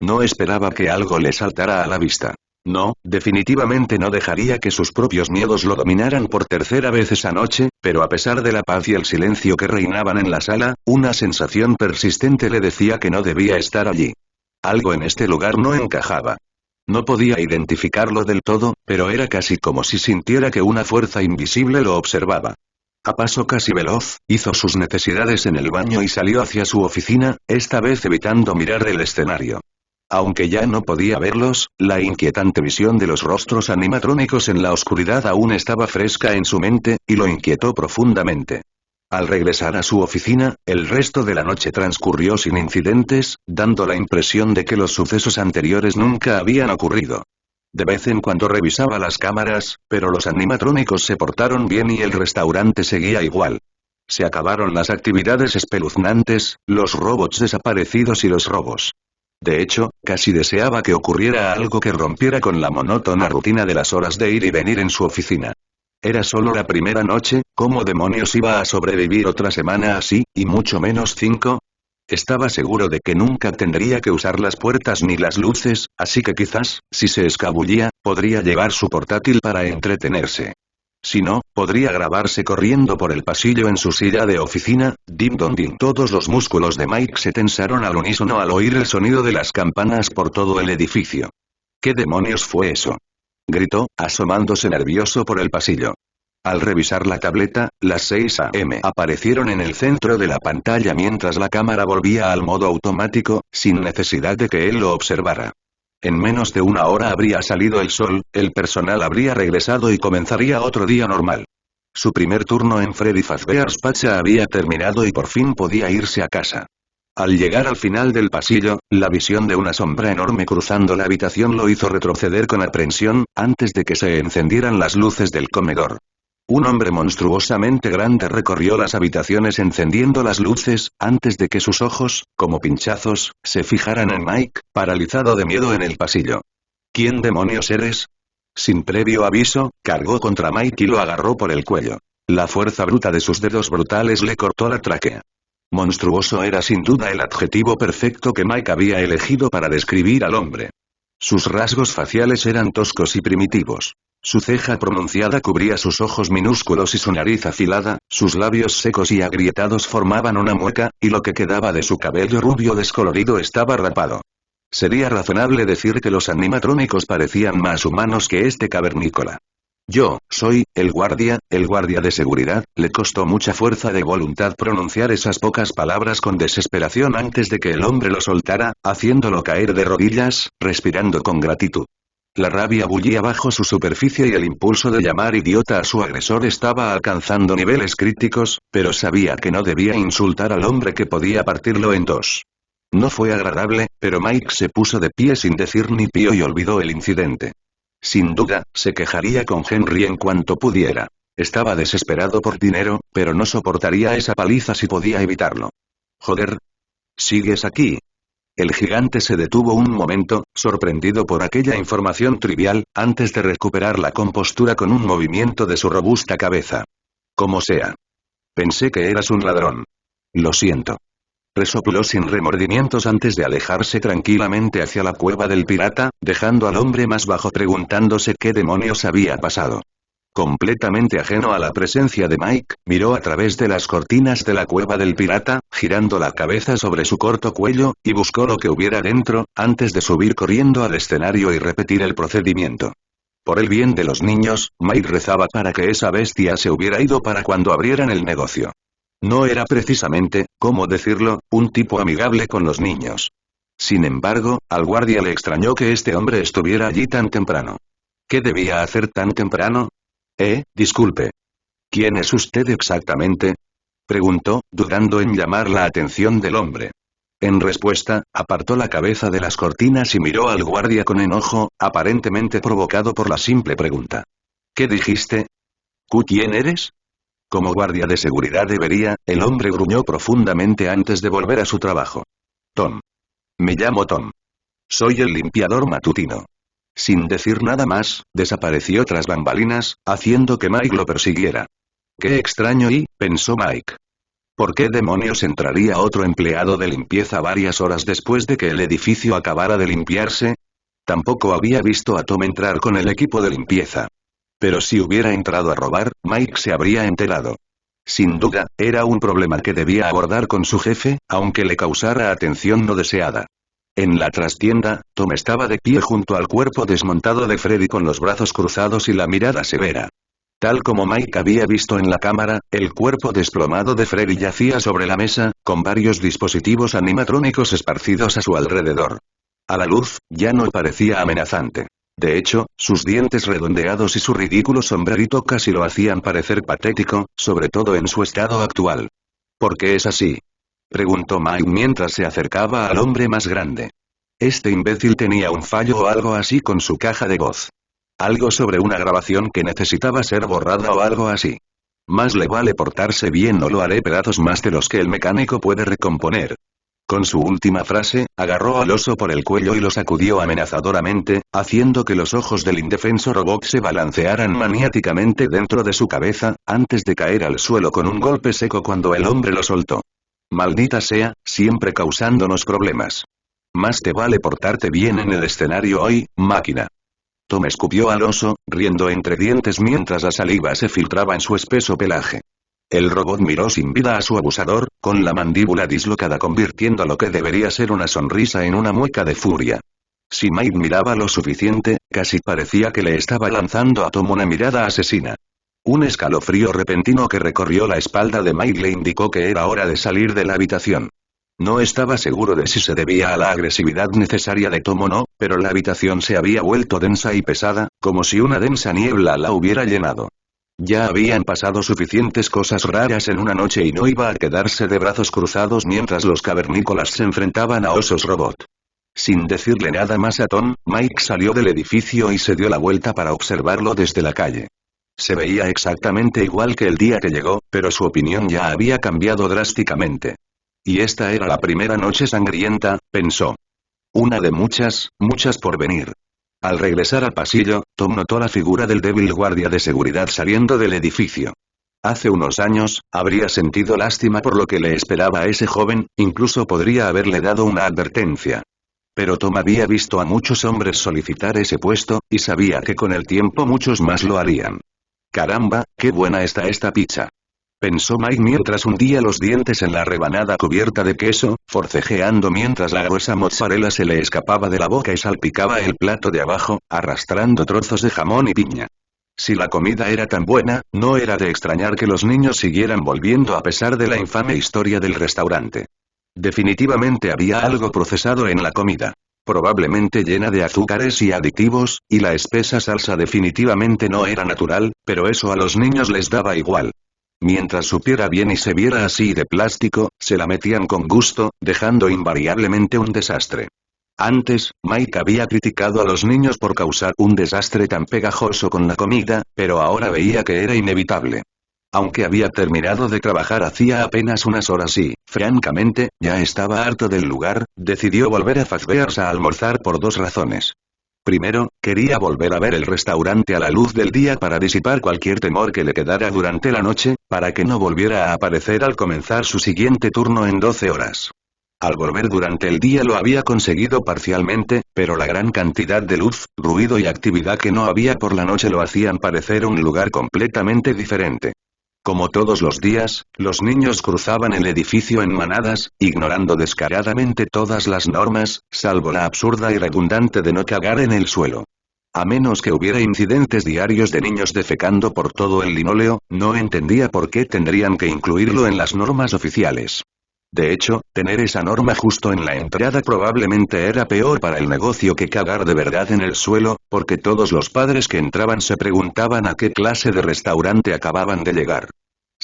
No esperaba que algo le saltara a la vista. No, definitivamente no dejaría que sus propios miedos lo dominaran por tercera vez esa noche, pero a pesar de la paz y el silencio que reinaban en la sala, una sensación persistente le decía que no debía estar allí. Algo en este lugar no encajaba. No podía identificarlo del todo, pero era casi como si sintiera que una fuerza invisible lo observaba. A paso casi veloz, hizo sus necesidades en el baño y salió hacia su oficina, esta vez evitando mirar el escenario. Aunque ya no podía verlos, la inquietante visión de los rostros animatrónicos en la oscuridad aún estaba fresca en su mente, y lo inquietó profundamente. Al regresar a su oficina, el resto de la noche transcurrió sin incidentes, dando la impresión de que los sucesos anteriores nunca habían ocurrido. De vez en cuando revisaba las cámaras, pero los animatrónicos se portaron bien y el restaurante seguía igual. Se acabaron las actividades espeluznantes, los robots desaparecidos y los robos. De hecho, casi deseaba que ocurriera algo que rompiera con la monótona rutina de las horas de ir y venir en su oficina. Era solo la primera noche, ¿cómo demonios iba a sobrevivir otra semana así, y mucho menos 5? Estaba seguro de que nunca tendría que usar las puertas ni las luces, así que quizás, si se escabullía, podría llevar su portátil para entretenerse. Si no, podría grabarse corriendo por el pasillo en su silla de oficina. Dim don dim. Todos los músculos de Mike se tensaron al unísono al oír el sonido de las campanas por todo el edificio. ¿Qué demonios fue eso?, gritó, asomándose nervioso por el pasillo. Al revisar la tableta, las 6 AM aparecieron en el centro de la pantalla mientras la cámara volvía al modo automático, sin necesidad de que él lo observara. En menos de una hora habría salido el sol, el personal habría regresado y comenzaría otro día normal. Su primer turno en Freddy Fazbear's Pizza había terminado y por fin podía irse a casa. Al llegar al final del pasillo, la visión de una sombra enorme cruzando la habitación lo hizo retroceder con aprensión, antes de que se encendieran las luces del comedor. Un hombre monstruosamente grande recorrió las habitaciones encendiendo las luces, antes de que sus ojos, como pinchazos, se fijaran en Mike, paralizado de miedo en el pasillo. ¿Quién demonios eres? Sin previo aviso, cargó contra Mike y lo agarró por el cuello. La fuerza bruta de sus dedos brutales le cortó la tráquea. Monstruoso era sin duda el adjetivo perfecto que Mike había elegido para describir al hombre. Sus rasgos faciales eran toscos y primitivos. Su ceja pronunciada cubría sus ojos minúsculos y su nariz afilada, sus labios secos y agrietados formaban una mueca, y lo que quedaba de su cabello rubio descolorido estaba rapado. Sería razonable decir que los animatrónicos parecían más humanos que este cavernícola. Yo, soy, el guardia de seguridad. Le costó mucha fuerza de voluntad pronunciar esas pocas palabras con desesperación antes de que el hombre lo soltara, haciéndolo caer de rodillas, respirando con gratitud. La rabia bullía bajo su superficie y el impulso de llamar idiota a su agresor estaba alcanzando niveles críticos, pero sabía que no debía insultar al hombre que podía partirlo en dos. No fue agradable, pero Mike se puso de pie sin decir ni pío y olvidó el incidente. Sin duda, se quejaría con Henry en cuanto pudiera. Estaba desesperado por dinero, pero no soportaría esa paliza si podía evitarlo. Joder. ¿Sigues aquí? El gigante se detuvo un momento, sorprendido por aquella información trivial, antes de recuperar la compostura con un movimiento de su robusta cabeza. Como sea. Pensé que eras un ladrón. Lo siento. Resopló sin remordimientos antes de alejarse tranquilamente hacia la cueva del pirata, dejando al hombre más bajo preguntándose qué demonios había pasado. Completamente ajeno a la presencia de Mike, miró a través de las cortinas de la cueva del pirata, girando la cabeza sobre su corto cuello, y buscó lo que hubiera dentro, antes de subir corriendo al escenario y repetir el procedimiento. Por el bien de los niños, Mike rezaba para que esa bestia se hubiera ido para cuando abrieran el negocio. No era precisamente, ¿cómo decirlo?, un tipo amigable con los niños. Sin embargo, al guardia le extrañó que este hombre estuviera allí tan temprano. ¿Qué debía hacer tan temprano? Disculpe. ¿Quién es usted exactamente? Preguntó, dudando en llamar la atención del hombre. En respuesta, apartó la cabeza de las cortinas y miró al guardia con enojo, aparentemente provocado por la simple pregunta. ¿Qué dijiste? ¿Quién eres? Como guardia de seguridad debería, el hombre gruñó profundamente antes de volver a su trabajo. Tom. Me llamo Tom. Soy el limpiador matutino. Sin decir nada más, desapareció tras bambalinas, haciendo que Mike lo persiguiera. Qué extraño pensó Mike. ¿Por qué demonios entraría otro empleado de limpieza varias horas después de que el edificio acabara de limpiarse? Tampoco había visto a Tom entrar con el equipo de limpieza. Pero si hubiera entrado a robar, Mike se habría enterado. Sin duda, era un problema que debía abordar con su jefe, aunque le causara atención no deseada. En la trastienda, Tom estaba de pie junto al cuerpo desmontado de Freddy con los brazos cruzados y la mirada severa. Tal como Mike había visto en la cámara, el cuerpo desplomado de Freddy yacía sobre la mesa, con varios dispositivos animatrónicos esparcidos a su alrededor. A la luz, ya no parecía amenazante. De hecho, sus dientes redondeados y su ridículo sombrerito casi lo hacían parecer patético, sobre todo en su estado actual. ¿Por qué es así?, preguntó Mike mientras se acercaba al hombre más grande. Este imbécil tenía un fallo o algo así con su caja de voz. Algo sobre una grabación que necesitaba ser borrada o algo así. Más le vale portarse bien o lo haré pedazos más de los que el mecánico puede recomponer. Con su última frase, agarró al oso por el cuello y lo sacudió amenazadoramente, haciendo que los ojos del indefenso robot se balancearan maniáticamente dentro de su cabeza, antes de caer al suelo con un golpe seco cuando el hombre lo soltó. Maldita sea, siempre causándonos problemas. Más te vale portarte bien en el escenario hoy, máquina. Tom escupió al oso, riendo entre dientes mientras la saliva se filtraba en su espeso pelaje. El robot miró sin vida a su abusador, con la mandíbula dislocada convirtiendo lo que debería ser una sonrisa en una mueca de furia. Si Mike miraba lo suficiente, casi parecía que le estaba lanzando a Tom una mirada asesina. Un escalofrío repentino que recorrió la espalda de Mike le indicó que era hora de salir de la habitación. No estaba seguro de si se debía a la agresividad necesaria de Tom o no, pero la habitación se había vuelto densa y pesada, como si una densa niebla la hubiera llenado. Ya habían pasado suficientes cosas raras en una noche y no iba a quedarse de brazos cruzados mientras los cavernícolas se enfrentaban a osos robot. Sin decirle nada más a Tom, Mike salió del edificio y se dio la vuelta para observarlo desde la calle. Se veía exactamente igual que el día que llegó, pero su opinión ya había cambiado drásticamente. Y esta era la primera noche sangrienta, pensó. Una de muchas, muchas por venir. Al regresar al pasillo, Tom notó la figura del débil guardia de seguridad saliendo del edificio. Hace unos años, habría sentido lástima por lo que le esperaba a ese joven, incluso podría haberle dado una advertencia. Pero Tom había visto a muchos hombres solicitar ese puesto, y sabía que con el tiempo muchos más lo harían. Caramba, qué buena está esta pizza. Pensó Mike mientras hundía los dientes en la rebanada cubierta de queso, forcejeando mientras la gruesa mozzarella se le escapaba de la boca y salpicaba el plato de abajo, arrastrando trozos de jamón y piña. Si la comida era tan buena, no era de extrañar que los niños siguieran volviendo a pesar de la infame historia del restaurante. Definitivamente había algo procesado en la comida. Probablemente llena de azúcares y aditivos, y la espesa salsa definitivamente no era natural, pero eso a los niños les daba igual. Mientras supiera bien y se viera así de plástico, se la metían con gusto, dejando invariablemente un desastre. Antes, Mike había criticado a los niños por causar un desastre tan pegajoso con la comida, pero ahora veía que era inevitable. Aunque había terminado de trabajar hacía apenas unas horas y, francamente, ya estaba harto del lugar, decidió volver a Fazbear's a almorzar por dos razones. Primero, quería volver a ver el restaurante a la luz del día para disipar cualquier temor que le quedara durante la noche, para que no volviera a aparecer al comenzar su siguiente turno en 12 horas. Al volver durante el día lo había conseguido parcialmente, pero la gran cantidad de luz, ruido y actividad que no había por la noche lo hacían parecer un lugar completamente diferente. Como todos los días, los niños cruzaban el edificio en manadas, ignorando descaradamente todas las normas, salvo la absurda y redundante de no cagar en el suelo. A menos que hubiera incidentes diarios de niños defecando por todo el linóleo, no entendía por qué tendrían que incluirlo en las normas oficiales. De hecho, tener esa norma justo en la entrada probablemente era peor para el negocio que cagar de verdad en el suelo, porque todos los padres que entraban se preguntaban a qué clase de restaurante acababan de llegar.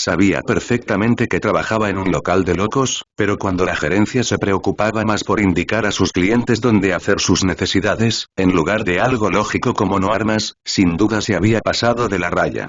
Sabía perfectamente que trabajaba en un local de locos, pero cuando la gerencia se preocupaba más por indicar a sus clientes dónde hacer sus necesidades, en lugar de algo lógico como no armas, sin duda se había pasado de la raya.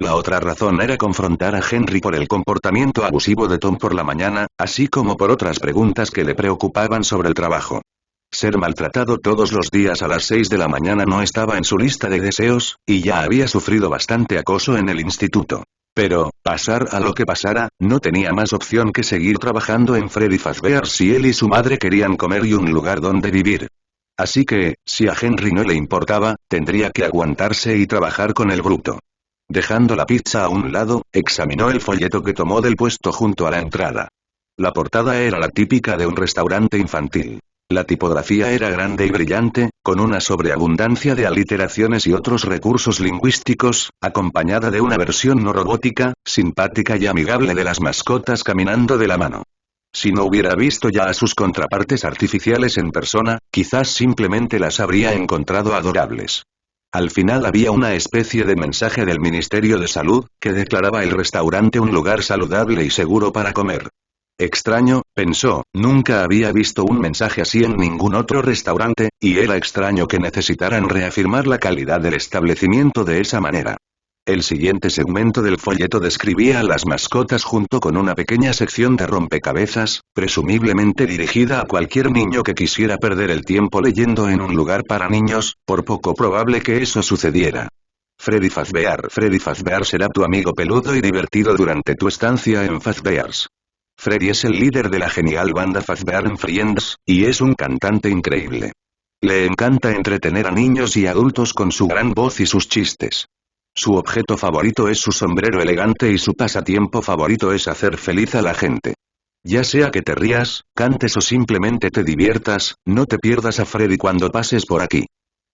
La otra razón era confrontar a Henry por el comportamiento abusivo de Tom por la mañana, así como por otras preguntas que le preocupaban sobre el trabajo. Ser maltratado todos los días a las 6 de la mañana no estaba en su lista de deseos, y ya había sufrido bastante acoso en el instituto. Pero, pasar a lo que pasara, no tenía más opción que seguir trabajando en Freddy Fazbear si él y su madre querían comer y un lugar donde vivir. Así que, si a Henry no le importaba, tendría que aguantarse y trabajar con el bruto. Dejando la pizza a un lado, examinó el folleto que tomó del puesto junto a la entrada. La portada era la típica de un restaurante infantil. La tipografía era grande y brillante, con una sobreabundancia de aliteraciones y otros recursos lingüísticos, acompañada de una versión no robótica, simpática y amigable de las mascotas caminando de la mano. Si no hubiera visto ya a sus contrapartes artificiales en persona, quizás simplemente las habría encontrado adorables. Al final había una especie de mensaje del Ministerio de Salud, que declaraba el restaurante un lugar saludable y seguro para comer. Extraño, pensó, nunca había visto un mensaje así en ningún otro restaurante, y era extraño que necesitaran reafirmar la calidad del establecimiento de esa manera. El siguiente segmento del folleto describía a las mascotas junto con una pequeña sección de rompecabezas, presumiblemente dirigida a cualquier niño que quisiera perder el tiempo leyendo en un lugar para niños, por poco probable que eso sucediera. Freddy Fazbear será tu amigo peludo y divertido durante tu estancia en Fazbear's. Freddy es el líder de la genial banda Fazbear and Friends, y es un cantante increíble. Le encanta entretener a niños y adultos con su gran voz y sus chistes. Su objeto favorito es su sombrero elegante y su pasatiempo favorito es hacer feliz a la gente. Ya sea que te rías, cantes o simplemente te diviertas, no te pierdas a Freddy cuando pases por aquí.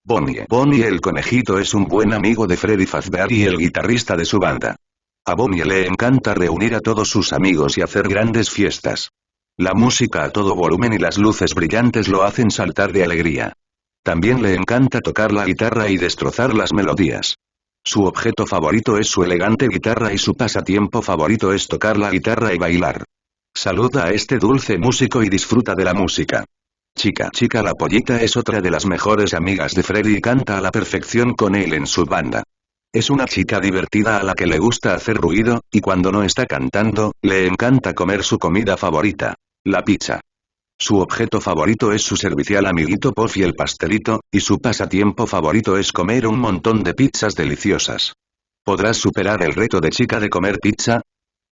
Bonnie el conejito es un buen amigo de Freddy Fazbear y el guitarrista de su banda. A Bonnie le encanta reunir a todos sus amigos y hacer grandes fiestas. La música a todo volumen y las luces brillantes lo hacen saltar de alegría. También le encanta tocar la guitarra y destrozar las melodías. Su objeto favorito es su elegante guitarra y su pasatiempo favorito es tocar la guitarra y bailar. Saluda a este dulce músico y disfruta de la música. Chica la pollita es otra de las mejores amigas de Freddy y canta a la perfección con él en su banda. Es una chica divertida a la que le gusta hacer ruido, y cuando no está cantando, le encanta comer su comida favorita, la pizza. Su objeto favorito es su servicial amiguito Puff y el pastelito, y su pasatiempo favorito es comer un montón de pizzas deliciosas. ¿Podrás superar el reto de chica de comer pizza?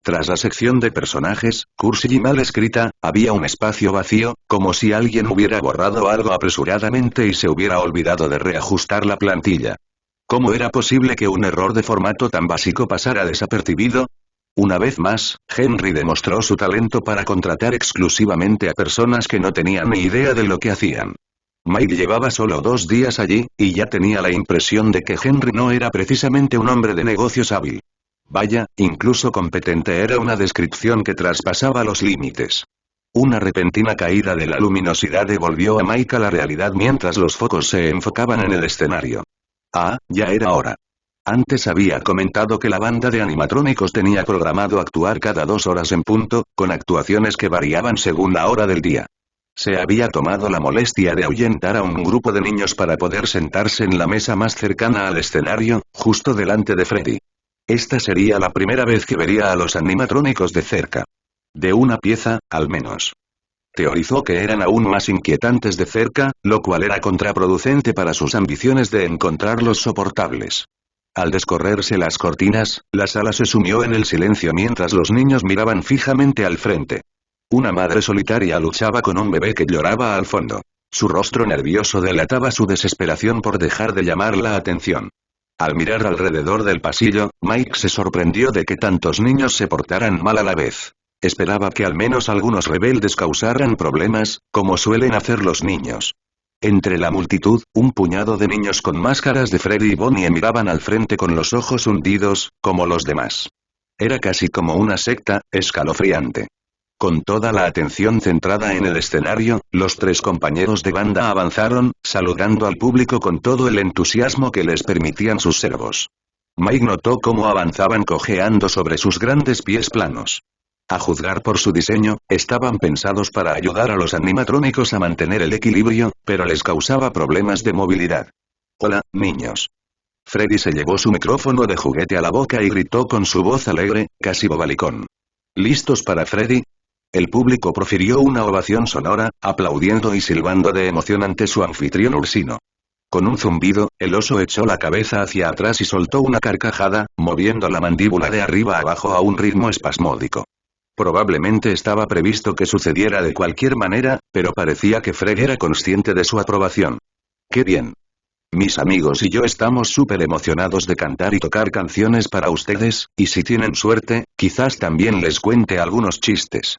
Tras la sección de personajes, cursi y mal escrita, había un espacio vacío, como si alguien hubiera borrado algo apresuradamente y se hubiera olvidado de reajustar la plantilla. ¿Cómo era posible que un error de formato tan básico pasara desapercibido? Una vez más, Henry demostró su talento para contratar exclusivamente a personas que no tenían ni idea de lo que hacían. Mike llevaba solo 2 días allí, y ya tenía la impresión de que Henry no era precisamente un hombre de negocios hábil. Vaya, incluso competente era una descripción que traspasaba los límites. Una repentina caída de la luminosidad devolvió a Mike a la realidad mientras los focos se enfocaban en el escenario. Ah, ya era hora. Antes había comentado que la banda de animatrónicos tenía programado actuar cada 2 horas en punto, con actuaciones que variaban según la hora del día. Se había tomado la molestia de ahuyentar a un grupo de niños para poder sentarse en la mesa más cercana al escenario, justo delante de Freddy. Esta sería la primera vez que vería a los animatrónicos de cerca. De una pieza, al menos. Teorizó que eran aún más inquietantes de cerca, lo cual era contraproducente para sus ambiciones de encontrarlos soportables. Al descorrerse las cortinas, la sala se sumió en el silencio mientras los niños miraban fijamente al frente. Una madre solitaria luchaba con un bebé que lloraba al fondo. Su rostro nervioso delataba su desesperación por dejar de llamar la atención. Al mirar alrededor del pasillo, Mike se sorprendió de que tantos niños se portaran mal a la vez. Esperaba que al menos algunos rebeldes causaran problemas, como suelen hacer los niños. Entre la multitud, un puñado de niños con máscaras de Freddy y Bonnie miraban al frente con los ojos hundidos, como los demás. Era casi como una secta, escalofriante. Con toda la atención centrada en el escenario, los 3 compañeros de banda avanzaron, saludando al público con todo el entusiasmo que les permitían sus servos. Mike notó cómo avanzaban cojeando sobre sus grandes pies planos. A juzgar por su diseño, estaban pensados para ayudar a los animatrónicos a mantener el equilibrio, pero les causaba problemas de movilidad. Hola, niños. Freddy se llevó su micrófono de juguete a la boca y gritó con su voz alegre, casi bobalicón. ¿Listos para Freddy? El público profirió una ovación sonora, aplaudiendo y silbando de emoción ante su anfitrión ursino. Con un zumbido, el oso echó la cabeza hacia atrás y soltó una carcajada, moviendo la mandíbula de arriba a abajo a un ritmo espasmódico. Probablemente estaba previsto que sucediera de cualquier manera, pero parecía que Freddy era consciente de su aprobación. ¡Qué bien! Mis amigos y yo estamos súper emocionados de cantar y tocar canciones para ustedes, y si tienen suerte, quizás también les cuente algunos chistes.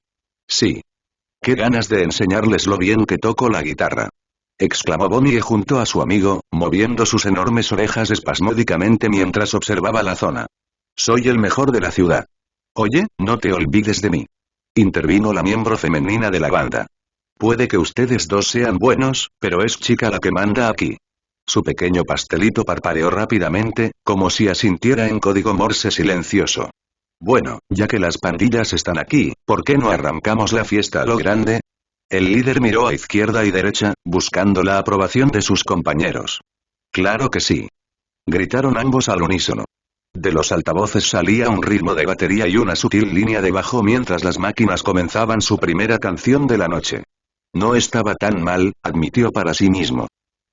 Sí. ¡Qué ganas de enseñarles lo bien que toco la guitarra! Exclamó Bonnie junto a su amigo, moviendo sus enormes orejas espasmódicamente mientras observaba la zona. Soy el mejor de la ciudad. Oye, no te olvides de mí. Intervino la miembro femenina de la banda. Puede que ustedes dos sean buenos, pero es chica la que manda aquí. Su pequeño pastelito parpadeó rápidamente, como si asintiera en código Morse silencioso. Bueno, ya que las pandillas están aquí, ¿por qué no arrancamos la fiesta a lo grande? El líder miró a izquierda y derecha, buscando la aprobación de sus compañeros. Claro que sí. Gritaron ambos al unísono. De los altavoces salía un ritmo de batería y una sutil línea de bajo mientras las máquinas comenzaban su primera canción de la noche. No estaba tan mal, admitió para sí mismo.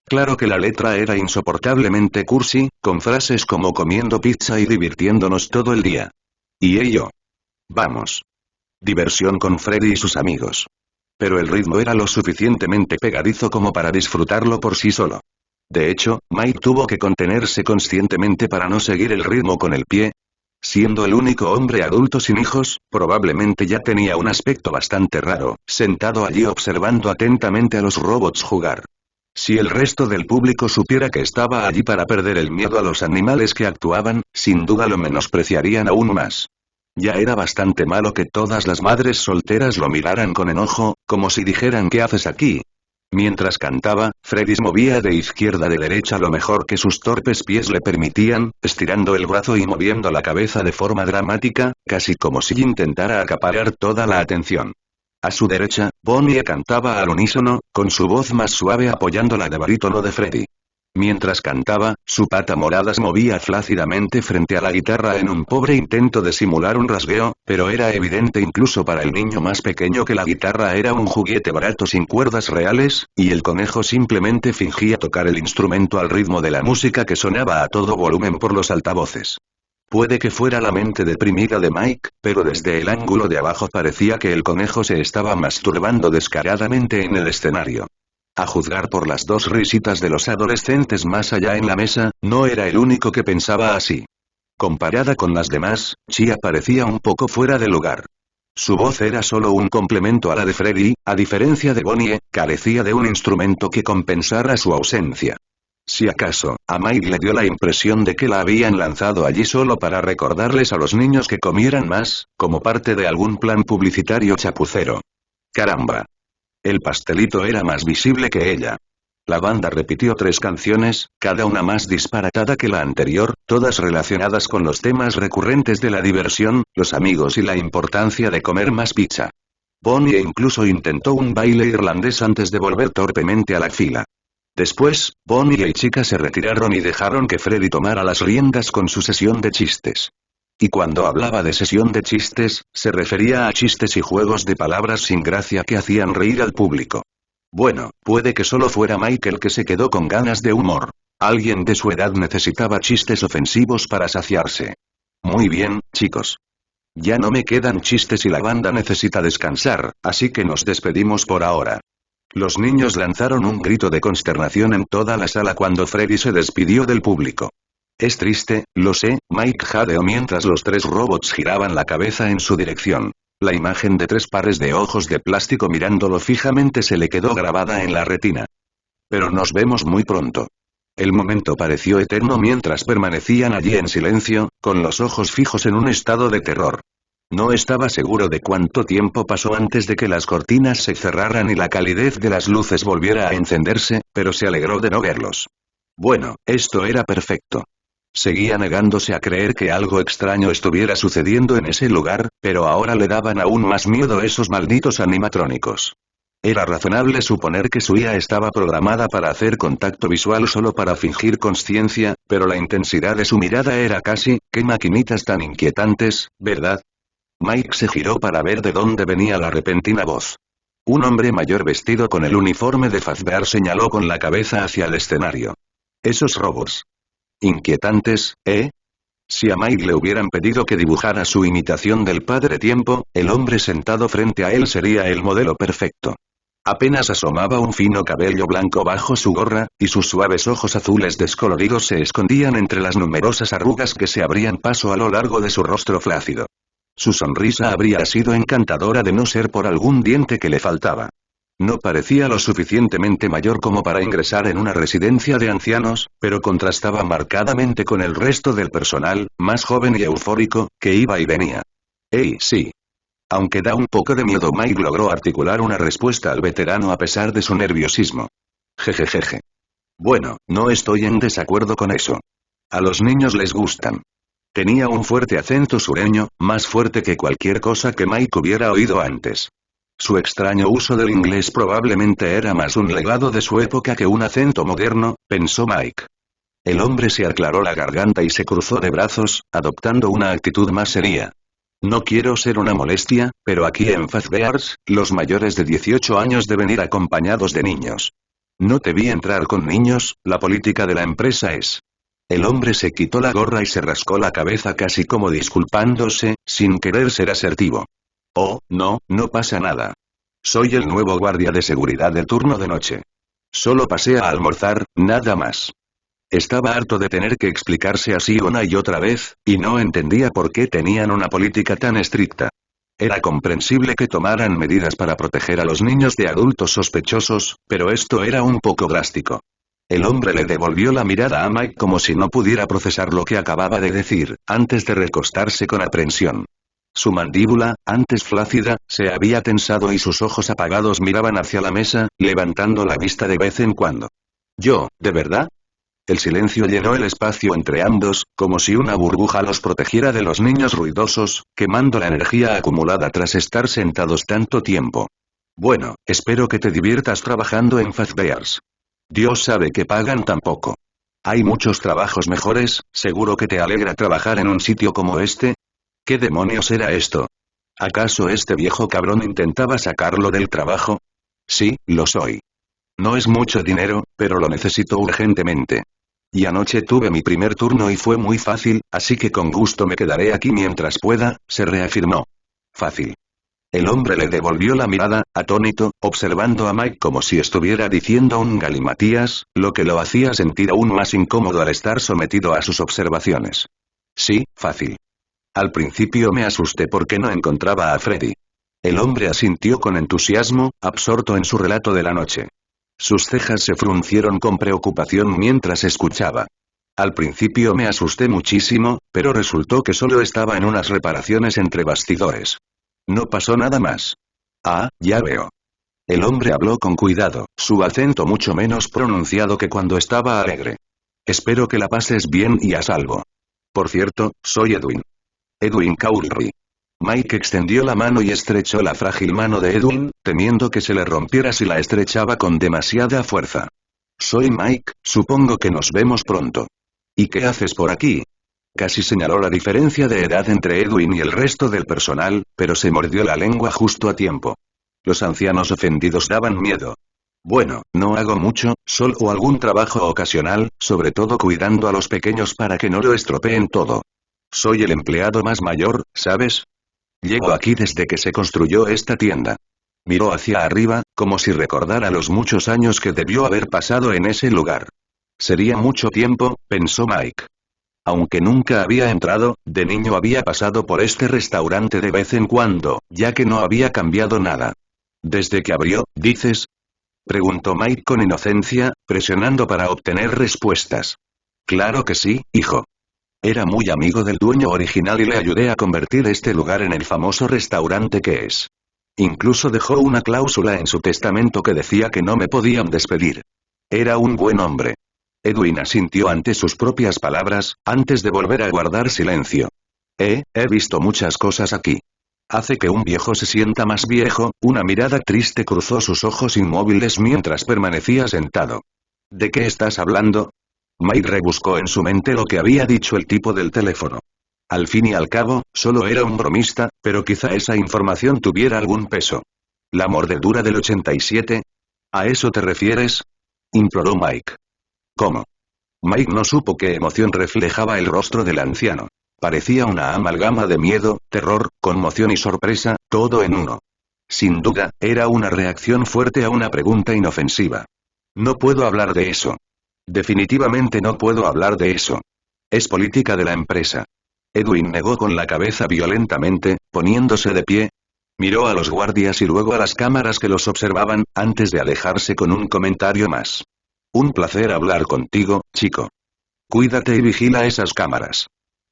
Claro que la letra era insoportablemente cursi, con frases como comiendo pizza y divirtiéndonos todo el día. ¿Y ello? Vamos. Diversión con Freddy y sus amigos. Pero el ritmo era lo suficientemente pegadizo como para disfrutarlo por sí solo. De hecho, Mike tuvo que contenerse conscientemente para no seguir el ritmo con el pie. Siendo el único hombre adulto sin hijos, probablemente ya tenía un aspecto bastante raro, sentado allí observando atentamente a los robots jugar. Si el resto del público supiera que estaba allí para perder el miedo a los animales que actuaban, sin duda lo menospreciarían aún más. Ya era bastante malo que todas las madres solteras lo miraran con enojo, como si dijeran ¿qué haces aquí? Mientras cantaba, Freddy movía de izquierda a derecha lo mejor que sus torpes pies le permitían, estirando el brazo y moviendo la cabeza de forma dramática, casi como si intentara acaparar toda la atención. A su derecha, Bonnie cantaba al unísono, con su voz más suave apoyando la de barítono de Freddy. Mientras cantaba, su pata morada se movía flácidamente frente a la guitarra en un pobre intento de simular un rasgueo, pero era evidente incluso para el niño más pequeño que la guitarra era un juguete barato sin cuerdas reales, y el conejo simplemente fingía tocar el instrumento al ritmo de la música que sonaba a todo volumen por los altavoces. Puede que fuera la mente deprimida de Mike, pero desde el ángulo de abajo parecía que el conejo se estaba masturbando descaradamente en el escenario. A juzgar por las dos risitas de los adolescentes más allá en la mesa, no era el único que pensaba así. Comparada con las demás, Chia parecía un poco fuera de lugar. Su voz era solo un complemento a la de Freddy, a diferencia de Bonnie, carecía de un instrumento que compensara su ausencia. Si acaso, a Mike le dio la impresión de que la habían lanzado allí solo para recordarles a los niños que comieran más, como parte de algún plan publicitario chapucero. ¡Caramba! El pastelito era más visible que ella. La banda repitió 3 canciones, cada una más disparatada que la anterior, todas relacionadas con los temas recurrentes de la diversión, los amigos y la importancia de comer más pizza. Bonnie incluso intentó un baile irlandés antes de volver torpemente a la fila. Después, Bonnie y Chica se retiraron y dejaron que Freddy tomara las riendas con su sesión de chistes. Y cuando hablaba de sesión de chistes, se refería a chistes y juegos de palabras sin gracia que hacían reír al público. Bueno, puede que solo fuera Mike el que se quedó con ganas de humor. Alguien de su edad necesitaba chistes ofensivos para saciarse. Muy bien, chicos. Ya no me quedan chistes y la banda necesita descansar, así que nos despedimos por ahora. Los niños lanzaron un grito de consternación en toda la sala cuando Freddy se despidió del público. Es triste, lo sé, Mike jadeó mientras los 3 robots giraban la cabeza en su dirección. La imagen de 3 pares de ojos de plástico mirándolo fijamente se le quedó grabada en la retina. Pero nos vemos muy pronto. El momento pareció eterno mientras permanecían allí en silencio, con los ojos fijos en un estado de terror. No estaba seguro de cuánto tiempo pasó antes de que las cortinas se cerraran y la calidez de las luces volviera a encenderse, pero se alegró de no verlos. Bueno, esto era perfecto. Seguía negándose a creer que algo extraño estuviera sucediendo en ese lugar, pero ahora le daban aún más miedo esos malditos animatrónicos. Era razonable suponer que su IA estaba programada para hacer contacto visual solo para fingir consciencia, pero la intensidad de su mirada era casi, ¡qué maquinitas tan inquietantes!, ¿verdad? Mike se giró para ver de dónde venía la repentina voz. Un hombre mayor vestido con el uniforme de Fazbear señaló con la cabeza hacia el escenario. Esos robots. Inquietantes, ¿eh? Si a Mike le hubieran pedido que dibujara su imitación del Padre Tiempo, el hombre sentado frente a él sería el modelo perfecto. Apenas asomaba un fino cabello blanco bajo su gorra, y sus suaves ojos azules descoloridos se escondían entre las numerosas arrugas que se abrían paso a lo largo de su rostro flácido. Su sonrisa habría sido encantadora de no ser por algún diente que le faltaba. No parecía lo suficientemente mayor como para ingresar en una residencia de ancianos, pero contrastaba marcadamente con el resto del personal, más joven y eufórico, que iba y venía. ¡Ey, sí! Aunque da un poco de miedo, Mike logró articular una respuesta al veterano a pesar de su nerviosismo. Jejejeje. Bueno, no estoy en desacuerdo con eso. A los niños les gustan. Tenía un fuerte acento sureño, más fuerte que cualquier cosa que Mike hubiera oído antes. Su extraño uso del inglés probablemente era más un legado de su época que un acento moderno, pensó Mike. El hombre se aclaró la garganta y se cruzó de brazos, adoptando una actitud más seria. No quiero ser una molestia, pero aquí en Fazbear's, los mayores de 18 años deben ir acompañados de niños. No te vi entrar con niños, la política de la empresa es. El hombre se quitó la gorra y se rascó la cabeza casi como disculpándose, sin querer ser asertivo. Oh, no, no pasa nada. Soy el nuevo guardia de seguridad del turno de noche. Solo pasé a almorzar, nada más. Estaba harto de tener que explicarse así una y otra vez, y no entendía por qué tenían una política tan estricta. Era comprensible que tomaran medidas para proteger a los niños de adultos sospechosos, pero esto era un poco drástico. El hombre le devolvió la mirada a Mike como si no pudiera procesar lo que acababa de decir, antes de recostarse con aprensión. Su mandíbula, antes flácida, se había tensado y sus ojos apagados miraban hacia la mesa, levantando la vista de vez en cuando. ¿Yo, de verdad? El silencio llenó el espacio entre ambos, como si una burbuja los protegiera de los niños ruidosos, quemando la energía acumulada tras estar sentados tanto tiempo. Bueno, espero que te diviertas trabajando en Fazbear's. Dios sabe que pagan tan poco. Hay muchos trabajos mejores, seguro que te alegra trabajar en un sitio como este. ¿Qué demonios era esto? ¿Acaso este viejo cabrón intentaba sacarlo del trabajo? Sí, lo soy. No es mucho dinero, pero lo necesito urgentemente. Y anoche tuve mi primer turno y fue muy fácil, así que con gusto me quedaré aquí mientras pueda, se reafirmó. Fácil. El hombre le devolvió la mirada, atónito, observando a Mike como si estuviera diciendo un galimatías, lo que lo hacía sentir aún más incómodo al estar sometido a sus observaciones. Sí, fácil. Al principio me asusté porque no encontraba a Freddy. El hombre asintió con entusiasmo, absorto en su relato de la noche. Sus cejas se fruncieron con preocupación mientras escuchaba. Al principio me asusté muchísimo, pero resultó que solo estaba en unas reparaciones entre bastidores. No pasó nada más. Ah, ya veo. El hombre habló con cuidado, su acento mucho menos pronunciado que cuando estaba alegre. Espero que la pases bien y a salvo. Por cierto, soy Edwin. Edwin Cowley. Mike extendió la mano y estrechó la frágil mano de Edwin, temiendo que se le rompiera si la estrechaba con demasiada fuerza. Soy Mike, supongo que nos vemos pronto. ¿Y qué haces por aquí? Casi señaló la diferencia de edad entre Edwin y el resto del personal, pero se mordió la lengua justo a tiempo. Los ancianos ofendidos daban miedo. Bueno, no hago mucho, solo algún trabajo ocasional, sobre todo cuidando a los pequeños para que no lo estropeen todo. Soy el empleado más mayor, ¿sabes? Llego aquí desde que se construyó esta tienda. Miró hacia arriba, como si recordara los muchos años que debió haber pasado en ese lugar. Sería mucho tiempo, pensó Mike. Aunque nunca había entrado, de niño había pasado por este restaurante de vez en cuando, ya que no había cambiado nada. ¿Desde que abrió, dices? Preguntó Mike con inocencia, presionando para obtener respuestas. Claro que sí, hijo. Era muy amigo del dueño original y le ayudé a convertir este lugar en el famoso restaurante que es. Incluso dejó una cláusula en su testamento que decía que no me podían despedir. Era un buen hombre. Edwin asintió ante sus propias palabras, antes de volver a guardar silencio. He visto muchas cosas aquí. Hace que un viejo se sienta más viejo, una mirada triste cruzó sus ojos inmóviles mientras permanecía sentado. ¿De qué estás hablando? Mike rebuscó en su mente lo que había dicho el tipo del teléfono. Al fin y al cabo, solo era un bromista, pero quizá esa información tuviera algún peso. ¿La mordedura del 87? ¿A eso te refieres? Imploró Mike. ¿Cómo? Mike no supo qué emoción reflejaba el rostro del anciano. Parecía una amalgama de miedo, terror, conmoción y sorpresa, todo en uno. Sin duda, era una reacción fuerte a una pregunta inofensiva. No puedo hablar de eso. Definitivamente no puedo hablar de eso. Es política de la empresa. Edwin negó con la cabeza violentamente, poniéndose de pie. Miró a los guardias y luego a las cámaras que los observaban, antes de alejarse con un comentario más. Un placer hablar contigo, chico. Cuídate y vigila esas cámaras.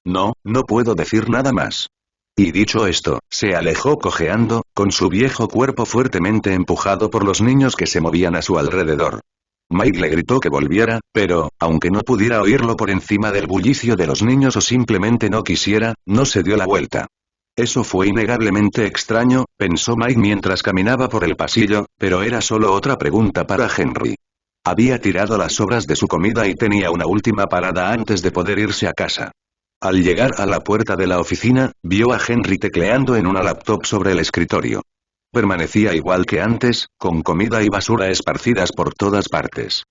No puedo decir nada más. Y dicho esto, se alejó cojeando, con su viejo cuerpo fuertemente empujado por los niños que se movían a su alrededor. Mike le gritó que volviera, pero, aunque no pudiera oírlo por encima del bullicio de los niños o simplemente no quisiera, no se dio la vuelta. Eso fue innegablemente extraño, pensó Mike mientras caminaba por el pasillo, pero era solo otra pregunta para Henry. Había tirado las sobras de su comida y tenía una última parada antes de poder irse a casa. Al llegar a la puerta de la oficina, vio a Henry tecleando en una laptop sobre el escritorio. Permanecía igual que antes, con comida y basura esparcidas por todas partes.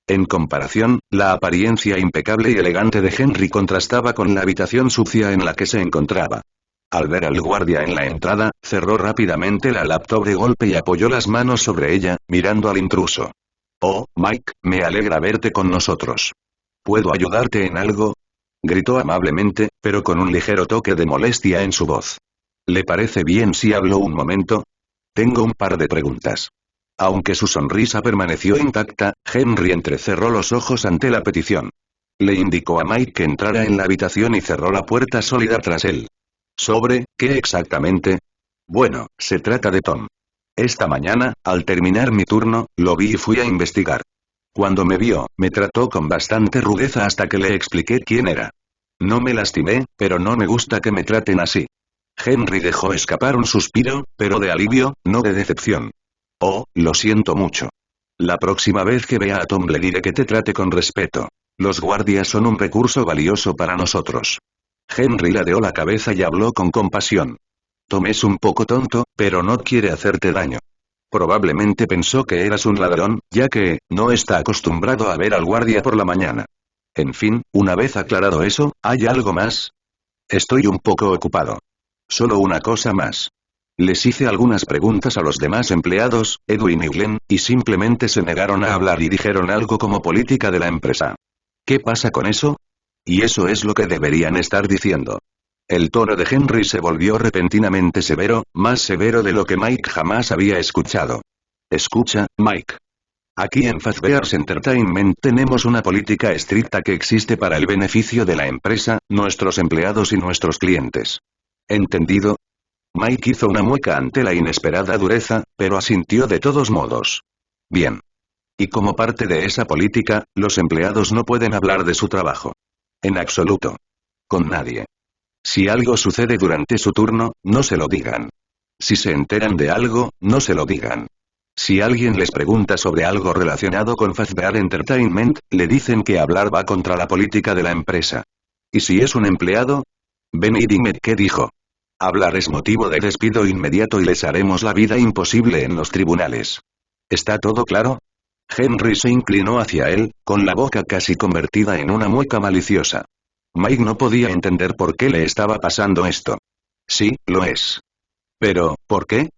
En comparación, la apariencia impecable y elegante de Henry contrastaba con la habitación sucia en la que se encontraba. Al ver al guardia en la entrada, cerró rápidamente la laptop de golpe y apoyó las manos sobre ella, mirando al intruso. Oh, Mike, me alegra verte con nosotros. ¿Puedo ayudarte en algo? Gritó amablemente, pero con un ligero toque de molestia en su voz. ¿Le parece bien si hablo un momento? Tengo un par de preguntas. Aunque su sonrisa permaneció intacta, Henry entrecerró los ojos ante la petición. Le indicó a Mike que entrara en la habitación y cerró la puerta sólida tras él. ¿Sobre qué exactamente? Bueno, se trata de Tom. Esta mañana, al terminar mi turno, lo vi y fui a investigar. Cuando me vio, me trató con bastante rudeza hasta que le expliqué quién era. No me lastimé, pero no me gusta que me traten así. Henry dejó escapar un suspiro, pero de alivio, no de decepción. Oh, lo siento mucho. La próxima vez que vea a Tom le diré que te trate con respeto. Los guardias son un recurso valioso para nosotros. Henry ladeó la cabeza y habló con compasión. Tom es un poco tonto, pero no quiere hacerte daño. Probablemente pensó que eras un ladrón, ya que, no está acostumbrado a ver al guardia por la mañana. En fin, una vez aclarado eso, ¿hay algo más? Estoy un poco ocupado. Solo una cosa más. Les hice algunas preguntas a los demás empleados, Edwin y Glenn, y simplemente se negaron a hablar y dijeron algo como política de la empresa. ¿Qué pasa con eso? Y eso es lo que deberían estar diciendo. El tono de Henry se volvió repentinamente severo, más severo de lo que Mike jamás había escuchado. Escucha, Mike. Aquí en Fazbear's Entertainment tenemos una política estricta que existe para el beneficio de la empresa, nuestros empleados y nuestros clientes. ¿Entendido? Mike hizo una mueca ante la inesperada dureza, pero asintió de todos modos. Bien. Y como parte de esa política, los empleados no pueden hablar de su trabajo. En absoluto. Con nadie. Si algo sucede durante su turno, no se lo digan. Si se enteran de algo, no se lo digan. Si alguien les pregunta sobre algo relacionado con Fazbear Entertainment, le dicen que hablar va contra la política de la empresa. ¿Y si es un empleado? Ven y dime qué dijo. Hablar es motivo de despido inmediato y les haremos la vida imposible en los tribunales. ¿Está todo claro? Henry se inclinó hacia él, con la boca casi convertida en una mueca maliciosa. Mike no podía entender por qué le estaba pasando esto. Sí, lo es. Pero, ¿por qué?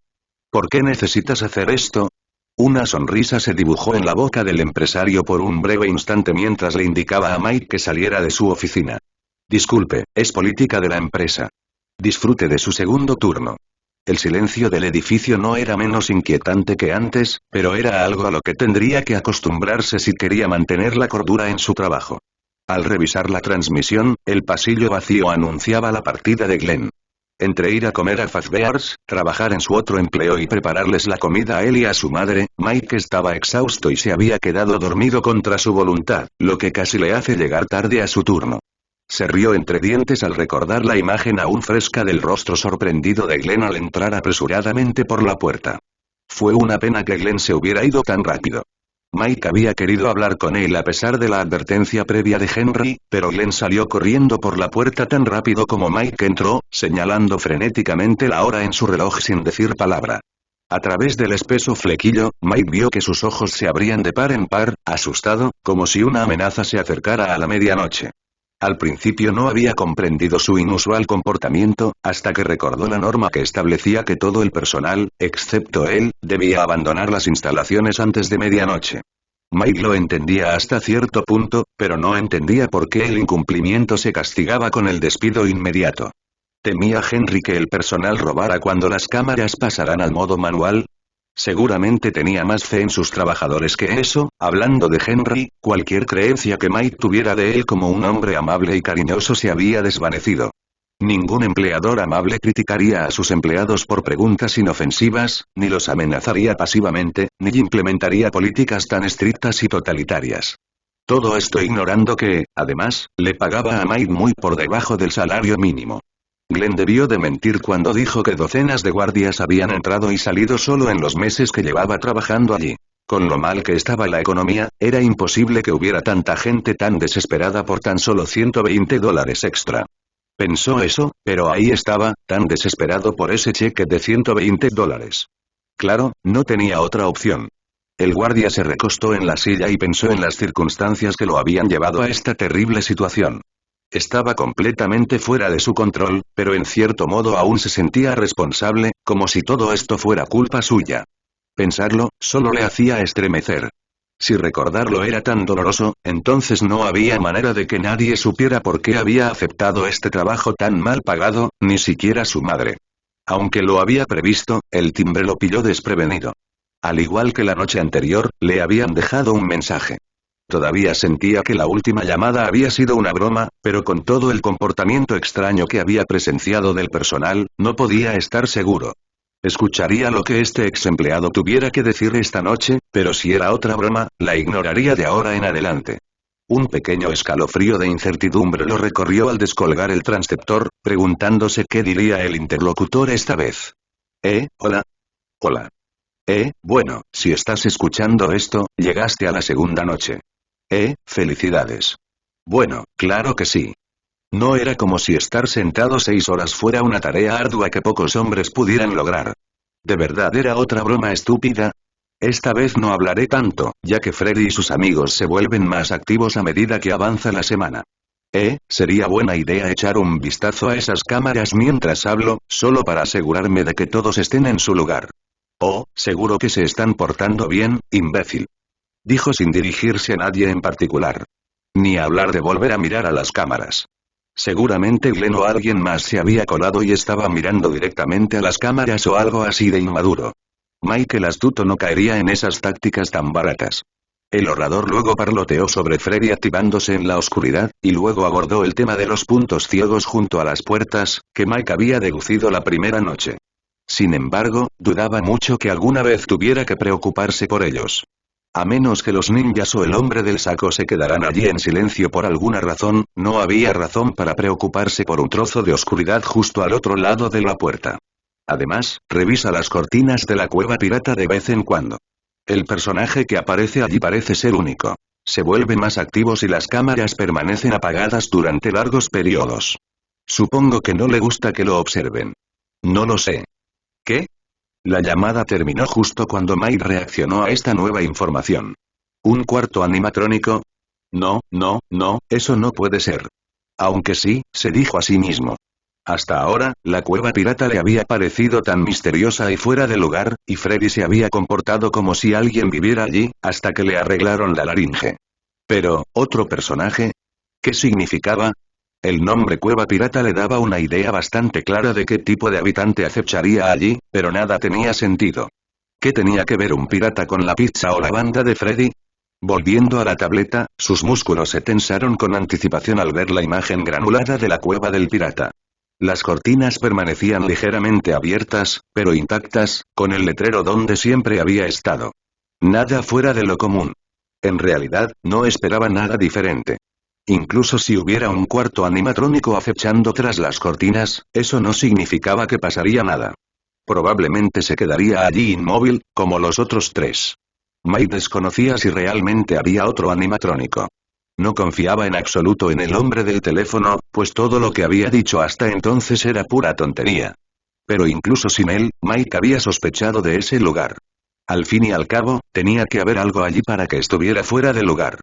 ¿Por qué necesitas hacer esto? Una sonrisa se dibujó en la boca del empresario por un breve instante mientras le indicaba a Mike que saliera de su oficina. Disculpe, es política de la empresa. Disfrute de su segundo turno. El silencio del edificio no era menos inquietante que antes, pero era algo a lo que tendría que acostumbrarse si quería mantener la cordura en su trabajo. Al revisar la transmisión, el pasillo vacío anunciaba la partida de Glenn. Entre ir a comer a Fazbear's, trabajar en su otro empleo y prepararles la comida a él y a su madre, Mike estaba exhausto y se había quedado dormido contra su voluntad, lo que casi le hace llegar tarde a su turno. Se rió entre dientes al recordar la imagen aún fresca del rostro sorprendido de Glenn al entrar apresuradamente por la puerta. Fue una pena que Glenn se hubiera ido tan rápido. Mike había querido hablar con él a pesar de la advertencia previa de Henry, pero Glenn salió corriendo por la puerta tan rápido como Mike entró, señalando frenéticamente la hora en su reloj sin decir palabra. A través del espeso flequillo, Mike vio que sus ojos se abrían de par en par, asustado, como si una amenaza se acercara a la medianoche. Al principio no había comprendido su inusual comportamiento, hasta que recordó la norma que establecía que todo el personal, excepto él, debía abandonar las instalaciones antes de medianoche. Mike lo entendía hasta cierto punto, pero no entendía por qué el incumplimiento se castigaba con el despido inmediato. ¿Temía Henry que el personal robara cuando las cámaras pasaran al modo manual? Seguramente tenía más fe en sus trabajadores que eso. Hablando de Henry, cualquier creencia que Mike tuviera de él como un hombre amable y cariñoso se había desvanecido. Ningún empleador amable criticaría a sus empleados por preguntas inofensivas, ni los amenazaría pasivamente, ni implementaría políticas tan estrictas y totalitarias. Todo esto ignorando que, además, le pagaba a Mike muy por debajo del salario mínimo. Glenn debió de mentir cuando dijo que docenas de guardias habían entrado y salido solo en los meses que llevaba trabajando allí. Con lo mal que estaba la economía, era imposible que hubiera tanta gente tan desesperada por tan solo $120 extra. Pensó eso, pero ahí estaba, tan desesperado por ese cheque de $120. Claro, no tenía otra opción. El guardia se recostó en la silla y pensó en las circunstancias que lo habían llevado a esta terrible situación. Estaba completamente fuera de su control, pero en cierto modo aún se sentía responsable, como si todo esto fuera culpa suya. Pensarlo, solo le hacía estremecer. Si recordarlo era tan doloroso, entonces no había manera de que nadie supiera por qué había aceptado este trabajo tan mal pagado, ni siquiera su madre. Aunque lo había previsto, el timbre lo pilló desprevenido. Al igual que la noche anterior, le habían dejado un mensaje. Todavía sentía que la última llamada había sido una broma, pero con todo el comportamiento extraño que había presenciado del personal, no podía estar seguro. Escucharía lo que este ex empleado tuviera que decir esta noche, pero si era otra broma, la ignoraría de ahora en adelante. Un pequeño escalofrío de incertidumbre lo recorrió al descolgar el transceptor, preguntándose qué diría el interlocutor esta vez. Hola. Hola. Bueno, si estás escuchando esto, llegaste a la segunda noche. Felicidades. Bueno, claro que sí. No era como si estar sentado 6 horas fuera una tarea ardua que pocos hombres pudieran lograr. ¿De verdad era otra broma estúpida? Esta vez no hablaré tanto, ya que Freddy y sus amigos se vuelven más activos a medida que avanza la semana. Sería buena idea echar un vistazo a esas cámaras mientras hablo, solo para asegurarme de que todos estén en su lugar. Oh, seguro que se están portando bien, imbécil. Dijo sin dirigirse a nadie en particular. Ni hablar de volver a mirar a las cámaras. Seguramente Glenn o alguien más se había colado y estaba mirando directamente a las cámaras o algo así de inmaduro. Mike el astuto no caería en esas tácticas tan baratas. El orador luego parloteó sobre Freddy activándose en la oscuridad, y luego abordó el tema de los puntos ciegos junto a las puertas, que Mike había deducido la primera noche. Sin embargo, dudaba mucho que alguna vez tuviera que preocuparse por ellos. A menos que los ninjas o el hombre del saco se quedaran allí en silencio por alguna razón, no había razón para preocuparse por un trozo de oscuridad justo al otro lado de la puerta. Además, revisa las cortinas de la cueva pirata de vez en cuando. El personaje que aparece allí parece ser único. Se vuelven más activos y las cámaras permanecen apagadas durante largos periodos. Supongo que no le gusta que lo observen. No lo sé. ¿Qué? La llamada terminó justo cuando Mike reaccionó a esta nueva información. ¿Un cuarto animatrónico? No, eso no puede ser. Aunque sí, se dijo a sí mismo. Hasta ahora, la cueva pirata le había parecido tan misteriosa y fuera de lugar, y Freddy se había comportado como si alguien viviera allí, hasta que le arreglaron la laringe. Pero, ¿otro personaje? ¿Qué significaba? El nombre Cueva Pirata le daba una idea bastante clara de qué tipo de habitante acecharía allí, pero nada tenía sentido. ¿Qué tenía que ver un pirata con la pizza o la banda de Freddy? Volviendo a la tableta, sus músculos se tensaron con anticipación al ver la imagen granulada de la cueva del pirata. Las cortinas permanecían ligeramente abiertas, pero intactas, con el letrero donde siempre había estado. Nada fuera de lo común. En realidad, no esperaba nada diferente. Incluso si hubiera un cuarto animatrónico acechando tras las cortinas, eso no significaba que pasaría nada. Probablemente se quedaría allí inmóvil, como los otros tres. Mike desconocía si realmente había otro animatrónico. No confiaba en absoluto en el hombre del teléfono, pues todo lo que había dicho hasta entonces era pura tontería. Pero incluso sin él, Mike había sospechado de ese lugar. Al fin y al cabo, tenía que haber algo allí para que estuviera fuera de lugar.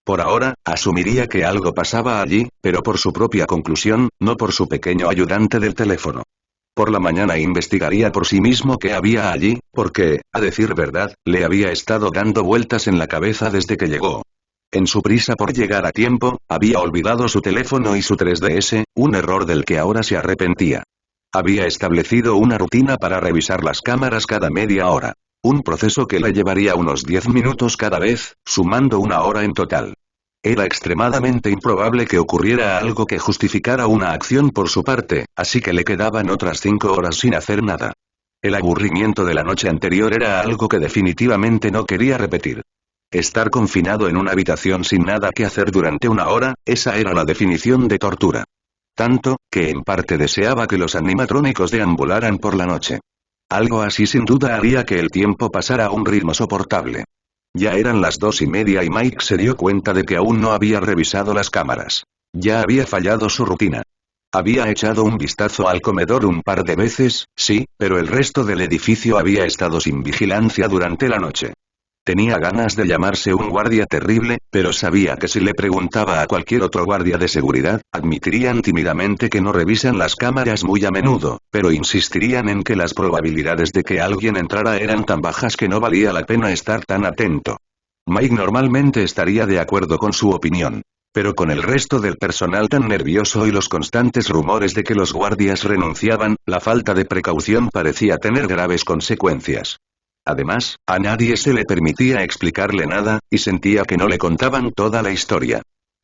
Por ahora, asumiría que algo pasaba allí, pero por su propia conclusión, no por su pequeño ayudante del teléfono. Por la mañana investigaría por sí mismo qué había allí, porque, a decir verdad, le había estado dando vueltas en la cabeza desde que llegó. En su prisa por llegar a tiempo, había olvidado su teléfono y su 3DS, un error del que ahora se arrepentía. Había establecido una rutina para revisar las cámaras cada media hora. Un proceso que le llevaría unos 10 minutos cada vez, sumando una hora en total. Era extremadamente improbable que ocurriera algo que justificara una acción por su parte, así que le quedaban otras 5 horas sin hacer nada. El aburrimiento de la noche anterior era algo que definitivamente no quería repetir. Estar confinado en una habitación sin nada que hacer durante una hora, esa era la definición de tortura. Tanto, que en parte deseaba que los animatrónicos deambularan por la noche. Algo así sin duda haría que el tiempo pasara a un ritmo soportable. Ya eran las 2:30 y Mike se dio cuenta de que aún no había revisado las cámaras. Ya había fallado su rutina. Había echado un vistazo al comedor un par de veces, sí, pero el resto del edificio había estado sin vigilancia durante la noche. Tenía ganas de llamarse un guardia terrible, pero sabía que si le preguntaba a cualquier otro guardia de seguridad, admitirían tímidamente que no revisan las cámaras muy a menudo, pero insistirían en que las probabilidades de que alguien entrara eran tan bajas que no valía la pena estar tan atento. Mike normalmente estaría de acuerdo con su opinión. Pero con el resto del personal tan nervioso y los constantes rumores de que los guardias renunciaban, la falta de precaución parecía tener graves consecuencias. Además, a nadie se le permitía explicarle nada, y sentía que no le contaban toda la historia.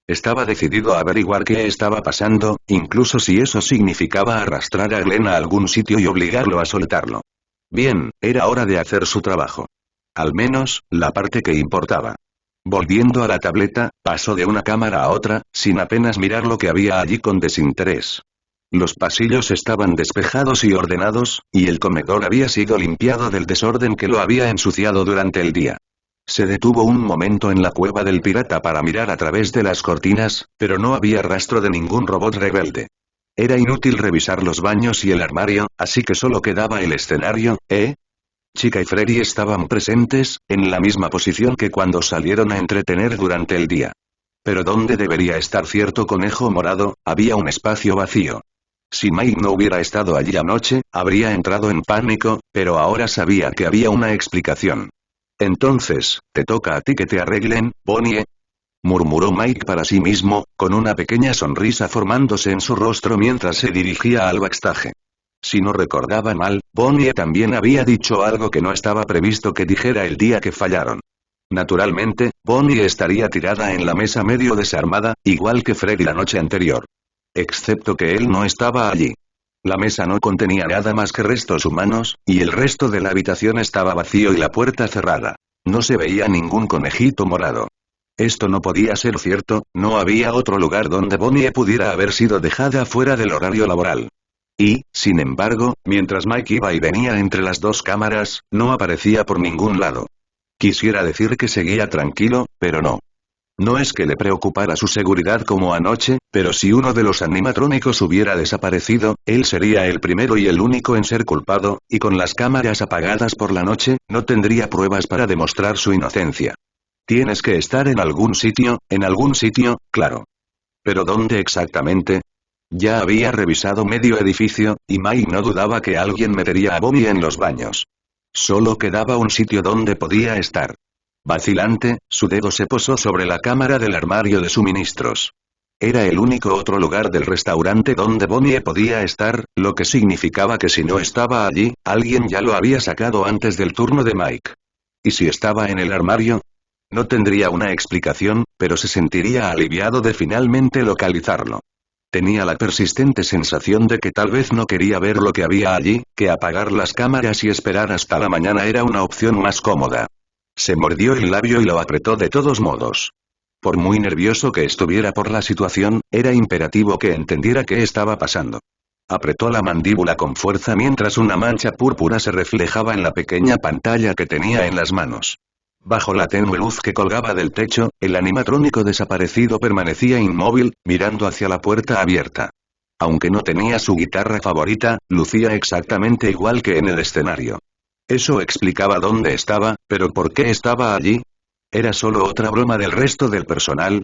Estaba decidido a averiguar qué estaba pasando, incluso si eso significaba arrastrar a Glenn a algún sitio y obligarlo a soltarlo. Bien, era hora de hacer su trabajo. Al menos, la parte que importaba. Volviendo a la tableta, pasó de una cámara a otra, sin apenas mirar lo que había allí con desinterés. Los pasillos estaban despejados y ordenados, y el comedor había sido limpiado del desorden que lo había ensuciado durante el día. Se detuvo un momento en la cueva del pirata para mirar a través de las cortinas, pero no había rastro de ningún robot rebelde. Era inútil revisar los baños y el armario, así que solo quedaba el escenario, ¿eh? Chica y Freddy estaban presentes, en la misma posición que cuando salieron a entretener durante el día. Pero donde debería estar cierto conejo morado, había un espacio vacío. Si Mike no hubiera estado allí anoche, habría entrado en pánico, pero ahora sabía que había una explicación. Entonces, te toca a ti que te arreglen, Bonnie, murmuró Mike para sí mismo, con una pequeña sonrisa formándose en su rostro mientras se dirigía al backstage. Si no recordaba mal, Bonnie también había dicho algo que no estaba previsto que dijera el día que fallaron. Naturalmente, Bonnie estaría tirada en la mesa medio desarmada, igual que Freddy la noche anterior. Excepto que él no estaba allí. La mesa no contenía nada más que restos humanos, y el resto de la habitación estaba vacío y la puerta cerrada. No se veía ningún conejito morado. Esto no podía ser cierto, no había otro lugar donde Bonnie pudiera haber sido dejada fuera del horario laboral. Y, sin embargo, mientras Mike iba y venía entre las dos cámaras, no aparecía por ningún lado. Quisiera decir que seguía tranquilo, pero no. No es que le preocupara su seguridad como anoche, pero si uno de los animatrónicos hubiera desaparecido, él sería el primero y el único en ser culpado, y con las cámaras apagadas por la noche, no tendría pruebas para demostrar su inocencia. Tienes que estar en algún sitio, claro. ¿Pero dónde exactamente? Ya había revisado medio edificio, y Mike no dudaba que alguien metería a Bonnie en los baños. Solo quedaba un sitio donde podía estar. Vacilante, su dedo se posó sobre la cámara del armario de suministros. Era el único otro lugar del restaurante donde Bonnie podía estar, lo que significaba que si no estaba allí, alguien ya lo había sacado antes del turno de Mike. ¿Y si estaba en el armario? No tendría una explicación, pero se sentiría aliviado de finalmente localizarlo. Tenía la persistente sensación de que tal vez no quería ver lo que había allí, que apagar las cámaras y esperar hasta la mañana era una opción más cómoda. Se mordió el labio y lo apretó de todos modos. Por muy nervioso que estuviera por la situación, era imperativo que entendiera qué estaba pasando. Apretó la mandíbula con fuerza mientras una mancha púrpura se reflejaba en la pequeña pantalla que tenía en las manos. Bajo la tenue luz que colgaba del techo, el animatrónico desaparecido permanecía inmóvil, mirando hacia la puerta abierta. Aunque no tenía su guitarra favorita, lucía exactamente igual que en el escenario. Eso explicaba dónde estaba, pero ¿por qué estaba allí? ¿Era solo otra broma del resto del personal?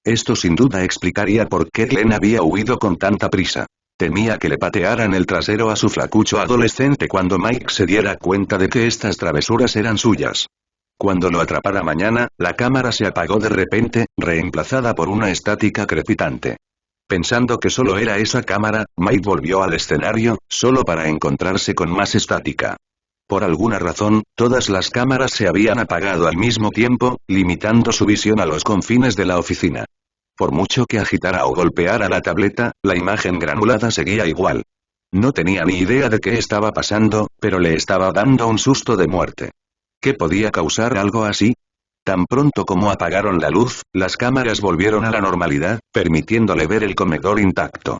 Esto sin duda explicaría por qué Glenn había huido con tanta prisa. Temía que le patearan el trasero a su flacucho adolescente cuando Mike se diera cuenta de que estas travesuras eran suyas. Cuando lo atrapara mañana, la cámara se apagó de repente, reemplazada por una estática crepitante. Pensando que solo era esa cámara, Mike volvió al escenario, solo para encontrarse con más estática. Por alguna razón, todas las cámaras se habían apagado al mismo tiempo, limitando su visión a los confines de la oficina. Por mucho que agitara o golpeara la tableta, la imagen granulada seguía igual. No tenía ni idea de qué estaba pasando, pero le estaba dando un susto de muerte. ¿Qué podía causar algo así? Tan pronto como apagaron la luz, las cámaras volvieron a la normalidad, permitiéndole ver el comedor intacto.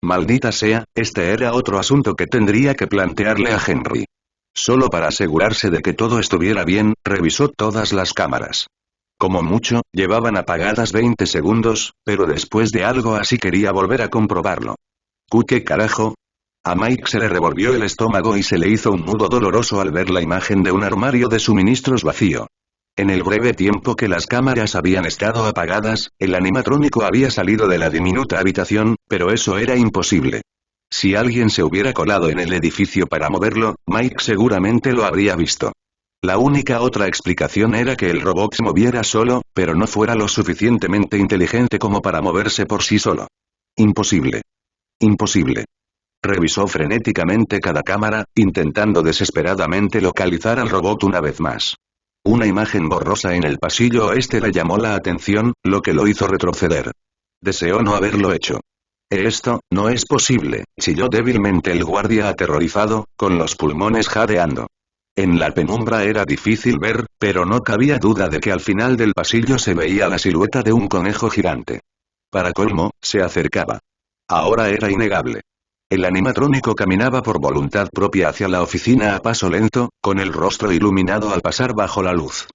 Maldita sea, este era otro asunto que tendría que plantearle a Henry. Solo para asegurarse de que todo estuviera bien, revisó todas las cámaras. Como mucho, llevaban apagadas 20 segundos, pero después de algo así quería volver a comprobarlo. ¿Qué carajo? A Mike se le revolvió el estómago y se le hizo un nudo doloroso al ver la imagen de un armario de suministros vacío. En el breve tiempo que las cámaras habían estado apagadas, el animatrónico había salido de la diminuta habitación, pero eso era imposible. Si alguien se hubiera colado en el edificio para moverlo, Mike seguramente lo habría visto. La única otra explicación era que el robot se moviera solo, pero no fuera lo suficientemente inteligente como para moverse por sí solo. Imposible. Imposible. Revisó frenéticamente cada cámara, intentando desesperadamente localizar al robot una vez más. Una imagen borrosa en el pasillo oeste le llamó la atención, lo que lo hizo retroceder. Deseó no haberlo hecho. Esto, no es posible, chilló débilmente el guardia aterrorizado, con los pulmones jadeando. En la penumbra era difícil ver, pero no cabía duda de que al final del pasillo se veía la silueta de un conejo gigante. Para colmo, se acercaba. Ahora era innegable. El animatrónico caminaba por voluntad propia hacia la oficina a paso lento, con el rostro iluminado al pasar bajo la luz.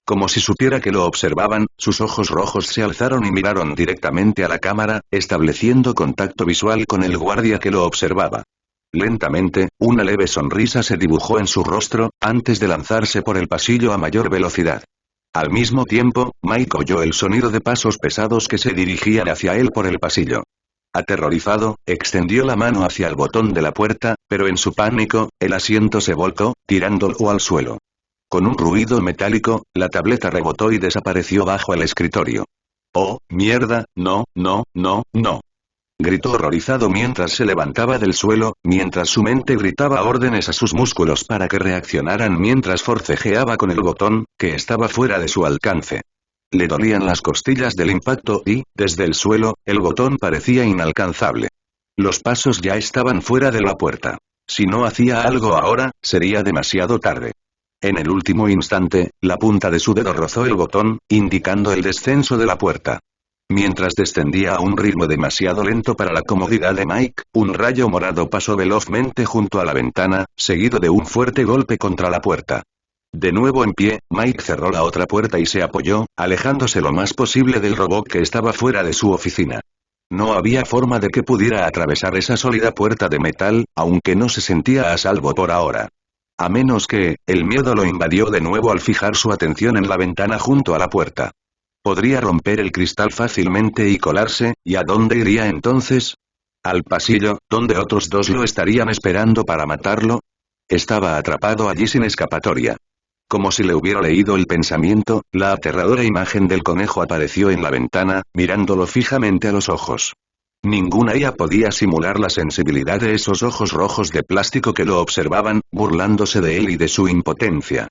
Como si supiera que lo observaban, sus ojos rojos se alzaron y miraron directamente a la cámara, estableciendo contacto visual con el guardia que lo observaba. Lentamente, una leve sonrisa se dibujó en su rostro, antes de lanzarse por el pasillo a mayor velocidad. Al mismo tiempo, Mike oyó el sonido de pasos pesados que se dirigían hacia él por el pasillo. Aterrorizado, extendió la mano hacia el botón de la puerta, pero en su pánico, el asiento se volcó, tirándolo al suelo. Con un ruido metálico, la tableta rebotó y desapareció bajo el escritorio. ¡Oh, mierda, no, no, no, no! Gritó horrorizado mientras se levantaba del suelo, mientras su mente gritaba órdenes a sus músculos para que reaccionaran mientras forcejeaba con el botón, que estaba fuera de su alcance. Le dolían las costillas del impacto y, desde el suelo, el botón parecía inalcanzable. Los pasos ya estaban fuera de la puerta. Si no hacía algo ahora, sería demasiado tarde. En el último instante, la punta de su dedo rozó el botón, indicando el descenso de la puerta. Mientras descendía a un ritmo demasiado lento para la comodidad de Mike, un rayo morado pasó velozmente junto a la ventana, seguido de un fuerte golpe contra la puerta. De nuevo en pie, Mike cerró la otra puerta y se apoyó, alejándose lo más posible del robot que estaba fuera de su oficina. No había forma de que pudiera atravesar esa sólida puerta de metal, aunque no se sentía a salvo por ahora. A menos que, el miedo lo invadió de nuevo al fijar su atención en la ventana junto a la puerta. Podría romper el cristal fácilmente y colarse, ¿y a dónde iría entonces? ¿Al pasillo, donde otros dos lo estarían esperando para matarlo? Estaba atrapado allí sin escapatoria. Como si le hubiera leído el pensamiento, la aterradora imagen del conejo apareció en la ventana, mirándolo fijamente a los ojos. Ninguna IA podía simular la sensibilidad de esos ojos rojos de plástico que lo observaban, burlándose de él y de su impotencia.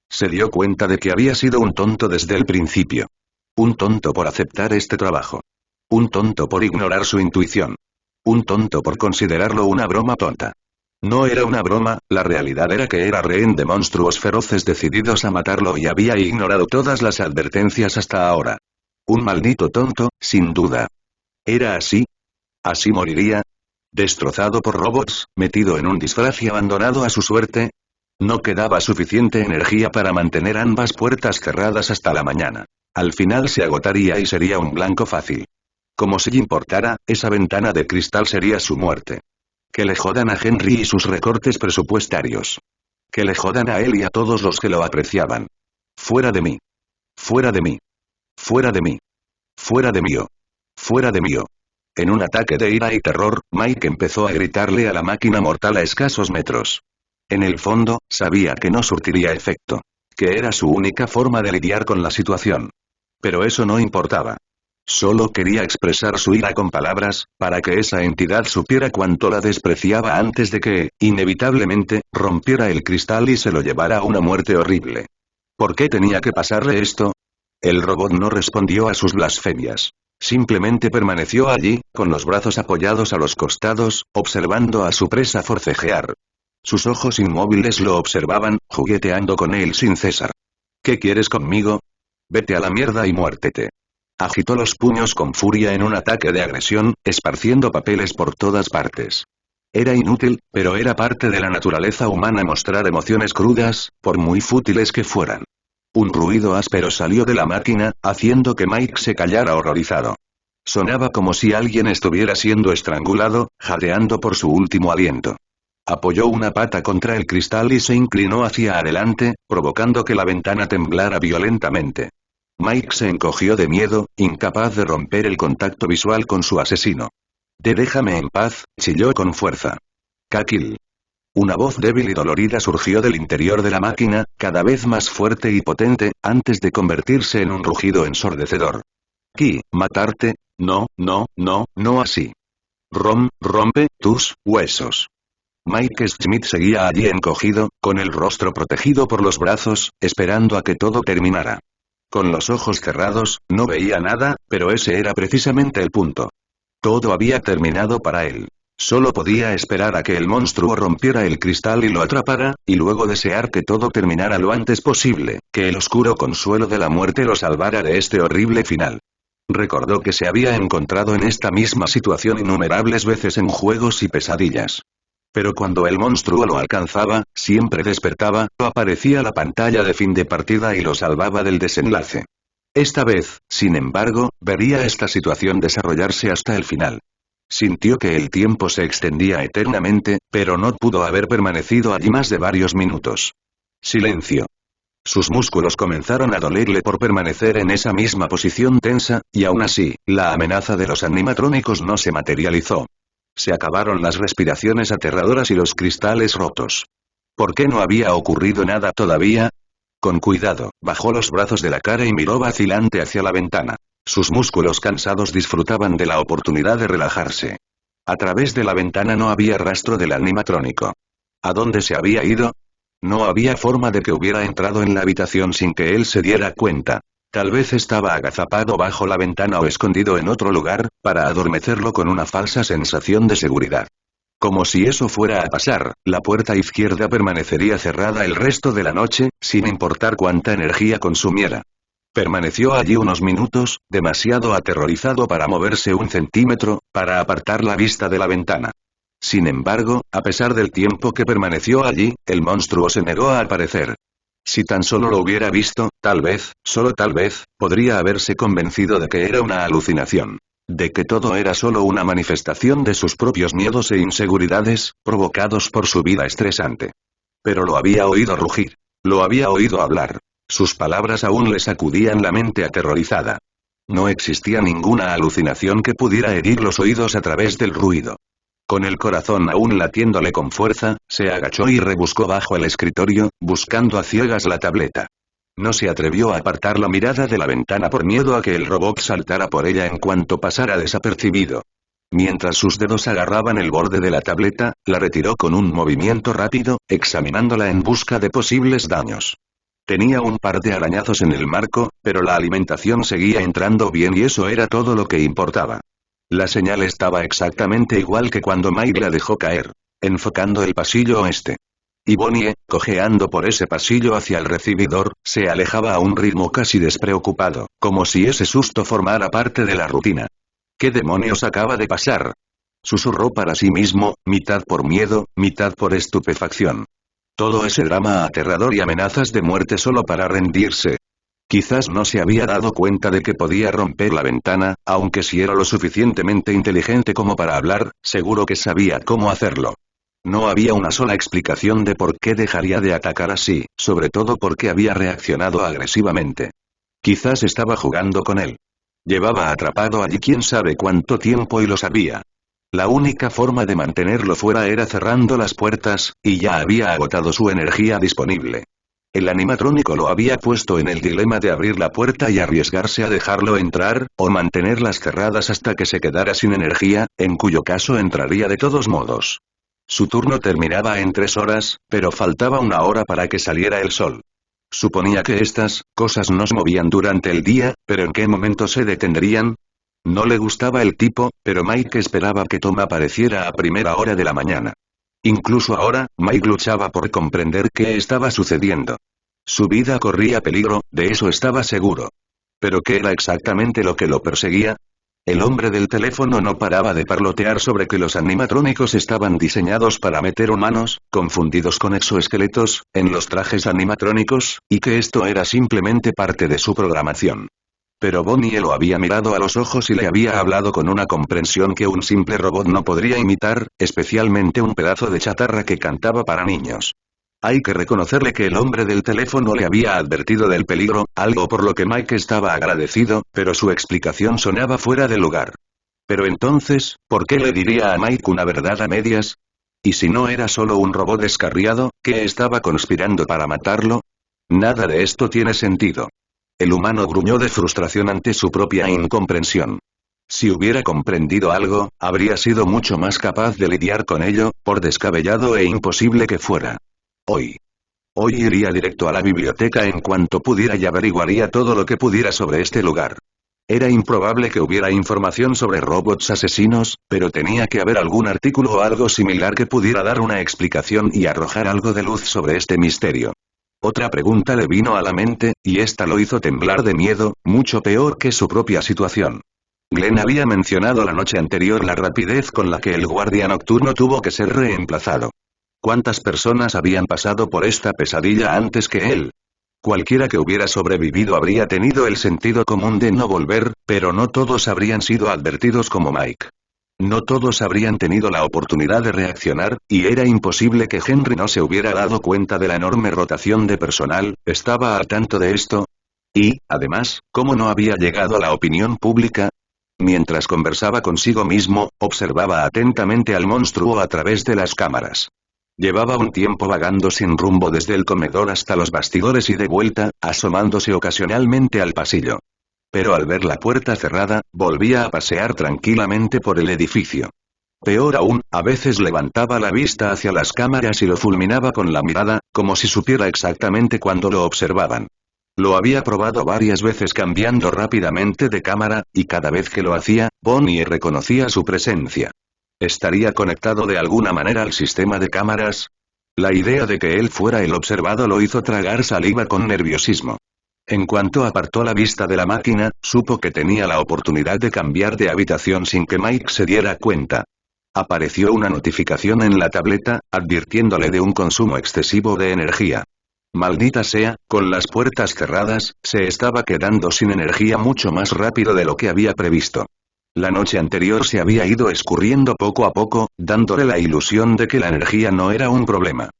Se dio cuenta de que había sido un tonto desde el principio. Un tonto por aceptar este trabajo. Un tonto por ignorar su intuición. Un tonto por considerarlo una broma tonta. No era una broma, la realidad era que era rehén de monstruos feroces decididos a matarlo y había ignorado todas las advertencias hasta ahora. Un maldito tonto, sin duda. ¿Era así? ¿Así moriría? ¿Destrozado por robots, metido en un disfraz y abandonado a su suerte? No quedaba suficiente energía para mantener ambas puertas cerradas hasta la mañana. Al final se agotaría y sería un blanco fácil. Como si importara, esa ventana de cristal sería su muerte. Que le jodan a Henry y sus recortes presupuestarios. Que le jodan a él y a todos los que lo apreciaban. Fuera de mí. Fuera de mí. Fuera de mí. Fuera de mí. Fuera de mí. En un ataque de ira y terror, Mike empezó a gritarle a la máquina mortal a escasos metros. En el fondo, sabía que no surtiría efecto. Que era su única forma de lidiar con la situación. Pero eso no importaba. Solo quería expresar su ira con palabras, para que esa entidad supiera cuánto la despreciaba antes de que, inevitablemente, rompiera el cristal y se lo llevara a una muerte horrible. ¿Por qué tenía que pasarle esto? El robot no respondió a sus blasfemias. Simplemente permaneció allí, con los brazos apoyados a los costados, observando a su presa forcejear. Sus ojos inmóviles lo observaban, jugueteando con él sin cesar. ¿Qué quieres conmigo? Vete a la mierda y muértete. Agitó los puños con furia en un ataque de agresión, esparciendo papeles por todas partes. Era inútil, pero era parte de la naturaleza humana mostrar emociones crudas, por muy fútiles que fueran. Un ruido áspero salió de la máquina, haciendo que Mike se callara horrorizado. Sonaba como si alguien estuviera siendo estrangulado, jadeando por su último aliento. Apoyó una pata contra el cristal y se inclinó hacia adelante, provocando que la ventana temblara violentamente. Mike se encogió de miedo, incapaz de romper el contacto visual con su asesino. Déjame en paz, chilló con fuerza. Kakil. Una voz débil y dolorida surgió del interior de la máquina, cada vez más fuerte y potente, antes de convertirse en un rugido ensordecedor. Ki, matarte, no, no, no, no así. Rompe tus huesos. Mike Schmidt seguía allí encogido, con el rostro protegido por los brazos, esperando a que todo terminara. Con los ojos cerrados, no veía nada, pero ese era precisamente el punto. Todo había terminado para él. Solo podía esperar a que el monstruo rompiera el cristal y lo atrapara, y luego desear que todo terminara lo antes posible, que el oscuro consuelo de la muerte lo salvara de este horrible final. Recordó que se había encontrado en esta misma situación innumerables veces en juegos y pesadillas. Pero cuando el monstruo lo alcanzaba, siempre despertaba, o aparecía la pantalla de fin de partida y lo salvaba del desenlace. Esta vez, sin embargo, vería esta situación desarrollarse hasta el final. Sintió que el tiempo se extendía eternamente, pero no pudo haber permanecido allí más de varios minutos. Silencio. Sus músculos comenzaron a dolerle por permanecer en esa misma posición tensa, y aún así, la amenaza de los animatrónicos no se materializó. Se acabaron las respiraciones aterradoras y los cristales rotos. ¿Por qué no había ocurrido nada todavía? Con cuidado, bajó los brazos de la cara y miró vacilante hacia la ventana. Sus músculos cansados disfrutaban de la oportunidad de relajarse. A través de la ventana no había rastro del animatrónico. ¿A dónde se había ido? No había forma de que hubiera entrado en la habitación sin que él se diera cuenta. Tal vez estaba agazapado bajo la ventana o escondido en otro lugar, para adormecerlo con una falsa sensación de seguridad. Como si eso fuera a pasar, la puerta izquierda permanecería cerrada el resto de la noche, sin importar cuánta energía consumiera. Permaneció allí unos minutos, demasiado aterrorizado para moverse un centímetro, para apartar la vista de la ventana. Sin embargo, a pesar del tiempo que permaneció allí, el monstruo se negó a aparecer. Si tan solo lo hubiera visto, tal vez, solo tal vez, podría haberse convencido de que era una alucinación. De que todo era solo una manifestación de sus propios miedos e inseguridades, provocados por su vida estresante. Pero lo había oído rugir. Lo había oído hablar. Sus palabras aún le sacudían la mente aterrorizada. No existía ninguna alucinación que pudiera herir los oídos a través del ruido. Con el corazón aún latiéndole con fuerza, se agachó y rebuscó bajo el escritorio, buscando a ciegas la tableta. No se atrevió a apartar la mirada de la ventana por miedo a que el robot saltara por ella en cuanto pasara desapercibido. Mientras sus dedos agarraban el borde de la tableta, la retiró con un movimiento rápido, examinándola en busca de posibles daños. Tenía un par de arañazos en el marco, pero la alimentación seguía entrando bien y eso era todo lo que importaba. La señal estaba exactamente igual que cuando Mike la dejó caer, enfocando el pasillo oeste. Y Bonnie, cojeando por ese pasillo hacia el recibidor, se alejaba a un ritmo casi despreocupado, como si ese susto formara parte de la rutina. ¿Qué demonios acaba de pasar? Susurró para sí mismo, mitad por miedo, mitad por estupefacción. Todo ese drama aterrador y amenazas de muerte solo para rendirse. Quizás no se había dado cuenta de que podía romper la ventana, aunque si era lo suficientemente inteligente como para hablar, seguro que sabía cómo hacerlo. No había una sola explicación de por qué dejaría de atacar así, sobre todo porque había reaccionado agresivamente. Quizás estaba jugando con él. Llevaba atrapado allí quién sabe cuánto tiempo y lo sabía. La única forma de mantenerlo fuera era cerrando las puertas, y ya había agotado su energía disponible. El animatrónico lo había puesto en el dilema de abrir la puerta y arriesgarse a dejarlo entrar, o mantenerlas cerradas hasta que se quedara sin energía, en cuyo caso entraría de todos modos. Su turno terminaba en 3 horas, pero faltaba 1 hora para que saliera el sol. Suponía que estas cosas no se movían durante el día, pero ¿en qué momento se detendrían? No le gustaba el tipo, pero Mike esperaba que Tom apareciera a primera hora de la mañana. Incluso ahora, Mike luchaba por comprender qué estaba sucediendo. Su vida corría peligro, de eso estaba seguro. ¿Pero qué era exactamente lo que lo perseguía? El hombre del teléfono no paraba de parlotear sobre que los animatrónicos estaban diseñados para meter humanos, confundidos con exoesqueletos, en los trajes animatrónicos, y que esto era simplemente parte de su programación. Pero Bonnie lo había mirado a los ojos y le había hablado con una comprensión que un simple robot no podría imitar, especialmente un pedazo de chatarra que cantaba para niños. Hay que reconocerle que el hombre del teléfono le había advertido del peligro, algo por lo que Mike estaba agradecido, pero su explicación sonaba fuera de lugar. Pero entonces, ¿por qué le diría a Mike una verdad a medias? ¿Y si no era solo un robot descarriado, que estaba conspirando para matarlo? Nada de esto tiene sentido. El humano gruñó de frustración ante su propia incomprensión. Si hubiera comprendido algo, habría sido mucho más capaz de lidiar con ello, por descabellado e imposible que fuera. Hoy iría directo a la biblioteca en cuanto pudiera y averiguaría todo lo que pudiera sobre este lugar. Era improbable que hubiera información sobre robots asesinos, pero tenía que haber algún artículo o algo similar que pudiera dar una explicación y arrojar algo de luz sobre este misterio. Otra pregunta le vino a la mente, y esta lo hizo temblar de miedo, mucho peor que su propia situación. Glenn había mencionado la noche anterior la rapidez con la que el guardia nocturno tuvo que ser reemplazado. ¿Cuántas personas habían pasado por esta pesadilla antes que él? Cualquiera que hubiera sobrevivido habría tenido el sentido común de no volver, pero no todos habrían sido advertidos como Mike. No todos habrían tenido la oportunidad de reaccionar, y era imposible que Henry no se hubiera dado cuenta de la enorme rotación de personal, estaba al tanto de esto. Y, además, ¿cómo no había llegado a la opinión pública? Mientras conversaba consigo mismo, observaba atentamente al monstruo a través de las cámaras. Llevaba un tiempo vagando sin rumbo desde el comedor hasta los bastidores y de vuelta, asomándose ocasionalmente al pasillo. Pero al ver la puerta cerrada, volvía a pasear tranquilamente por el edificio. Peor aún, a veces levantaba la vista hacia las cámaras y lo fulminaba con la mirada, como si supiera exactamente cuándo lo observaban. Lo había probado varias veces cambiando rápidamente de cámara, y cada vez que lo hacía, Bonnie reconocía su presencia. ¿Estaría conectado de alguna manera al sistema de cámaras? La idea de que él fuera el observado lo hizo tragar saliva con nerviosismo. En cuanto apartó la vista de la máquina, supo que tenía la oportunidad de cambiar de habitación sin que Mike se diera cuenta. Apareció una notificación en la tableta, advirtiéndole de un consumo excesivo de energía. Maldita sea, con las puertas cerradas, se estaba quedando sin energía mucho más rápido de lo que había previsto. La noche anterior se había ido escurriendo poco a poco, dándole la ilusión de que la energía no era un problema.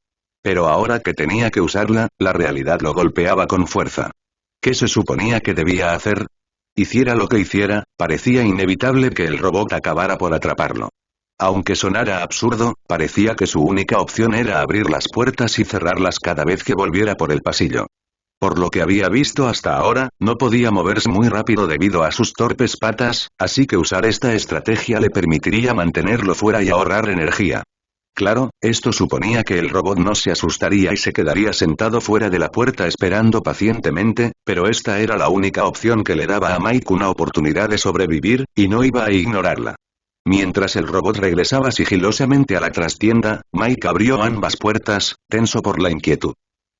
Pero ahora que tenía que usarla, la realidad lo golpeaba con fuerza. ¿Qué se suponía que debía hacer? Hiciera lo que hiciera, parecía inevitable que el robot acabara por atraparlo. Aunque sonara absurdo, parecía que su única opción era abrir las puertas y cerrarlas cada vez que volviera por el pasillo. Por lo que había visto hasta ahora, no podía moverse muy rápido debido a sus torpes patas, así que usar esta estrategia le permitiría mantenerlo fuera y ahorrar energía. Claro, esto suponía que el robot no se asustaría y se quedaría sentado fuera de la puerta esperando pacientemente, pero esta era la única opción que le daba a Mike una oportunidad de sobrevivir, y no iba a ignorarla. Mientras el robot regresaba sigilosamente a la trastienda, Mike abrió ambas puertas, tenso por la inquietud.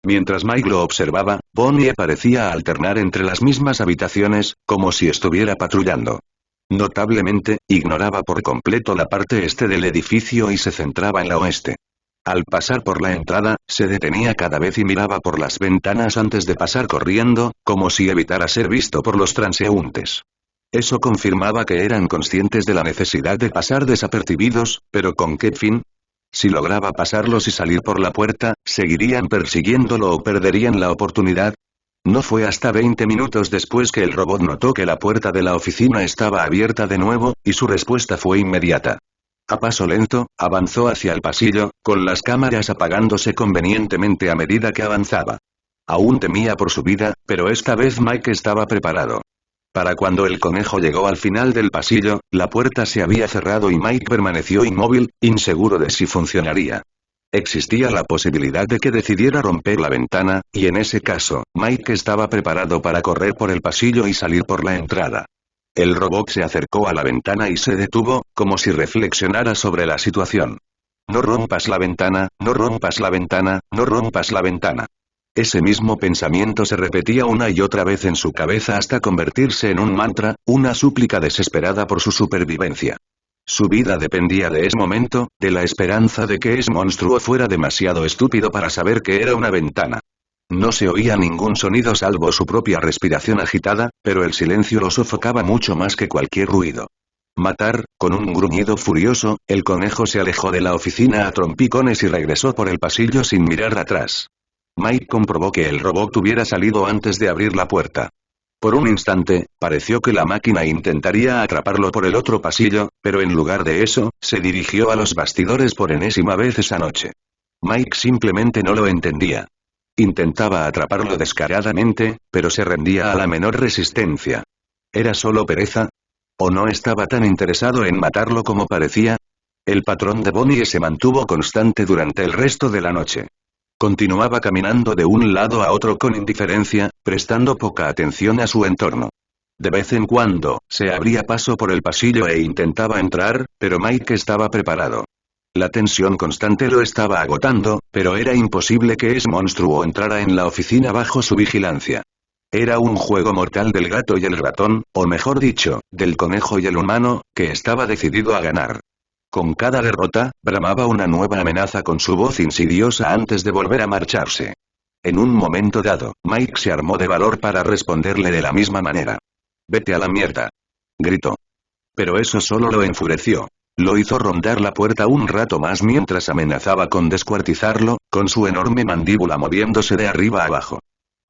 Mientras Mike lo observaba, Bonnie parecía alternar entre las mismas habitaciones, como si estuviera patrullando. Notablemente, ignoraba por completo la parte este del edificio y se centraba en la oeste. Al pasar por la entrada, se detenía cada vez y miraba por las ventanas antes de pasar corriendo, como si evitara ser visto por los transeúntes. Eso confirmaba que eran conscientes de la necesidad de pasar desapercibidos, pero ¿con qué fin? Si lograba pasarlos y salir por la puerta, ¿seguirían persiguiéndolo o perderían la oportunidad? No fue hasta 20 minutos después que el robot notó que la puerta de la oficina estaba abierta de nuevo, y su respuesta fue inmediata. A paso lento, avanzó hacia el pasillo, con las cámaras apagándose convenientemente a medida que avanzaba. Aún temía por su vida, pero esta vez Mike estaba preparado. Para cuando el conejo llegó al final del pasillo, la puerta se había cerrado y Mike permaneció inmóvil, inseguro de si funcionaría. Existía la posibilidad de que decidiera romper la ventana, y en ese caso, Mike estaba preparado para correr por el pasillo y salir por la entrada. El robot se acercó a la ventana y se detuvo, como si reflexionara sobre la situación. No rompas la ventana, no rompas la ventana, no rompas la ventana. Ese mismo pensamiento se repetía una y otra vez en su cabeza hasta convertirse en un mantra, una súplica desesperada por su supervivencia. Su vida dependía de ese momento, de la esperanza de que ese monstruo fuera demasiado estúpido para saber que era una ventana. No se oía ningún sonido salvo su propia respiración agitada, pero el silencio lo sofocaba mucho más que cualquier ruido. Matar, con un gruñido furioso, el conejo se alejó de la oficina a trompicones y regresó por el pasillo sin mirar atrás. Mike comprobó que el robot hubiera salido antes de abrir la puerta. Por un instante, pareció que la máquina intentaría atraparlo por el otro pasillo, pero en lugar de eso, se dirigió a los bastidores por enésima vez esa noche. Mike simplemente no lo entendía. Intentaba atraparlo descaradamente, pero se rendía a la menor resistencia. ¿Era solo pereza? ¿O no estaba tan interesado en matarlo como parecía? El patrón de Bonnie se mantuvo constante durante el resto de la noche. Continuaba caminando de un lado a otro con indiferencia, prestando poca atención a su entorno. De vez en cuando, se abría paso por el pasillo e intentaba entrar, pero Mike estaba preparado. La tensión constante lo estaba agotando, pero era imposible que ese monstruo entrara en la oficina bajo su vigilancia. Era un juego mortal del gato y el ratón, o mejor dicho, del conejo y el humano, que estaba decidido a ganar. Con cada derrota, bramaba una nueva amenaza con su voz insidiosa antes de volver a marcharse. En un momento dado, Mike se armó de valor para responderle de la misma manera. «Vete a la mierda», gritó. Pero eso solo lo enfureció. Lo hizo rondar la puerta un rato más mientras amenazaba con descuartizarlo, con su enorme mandíbula moviéndose de arriba a abajo.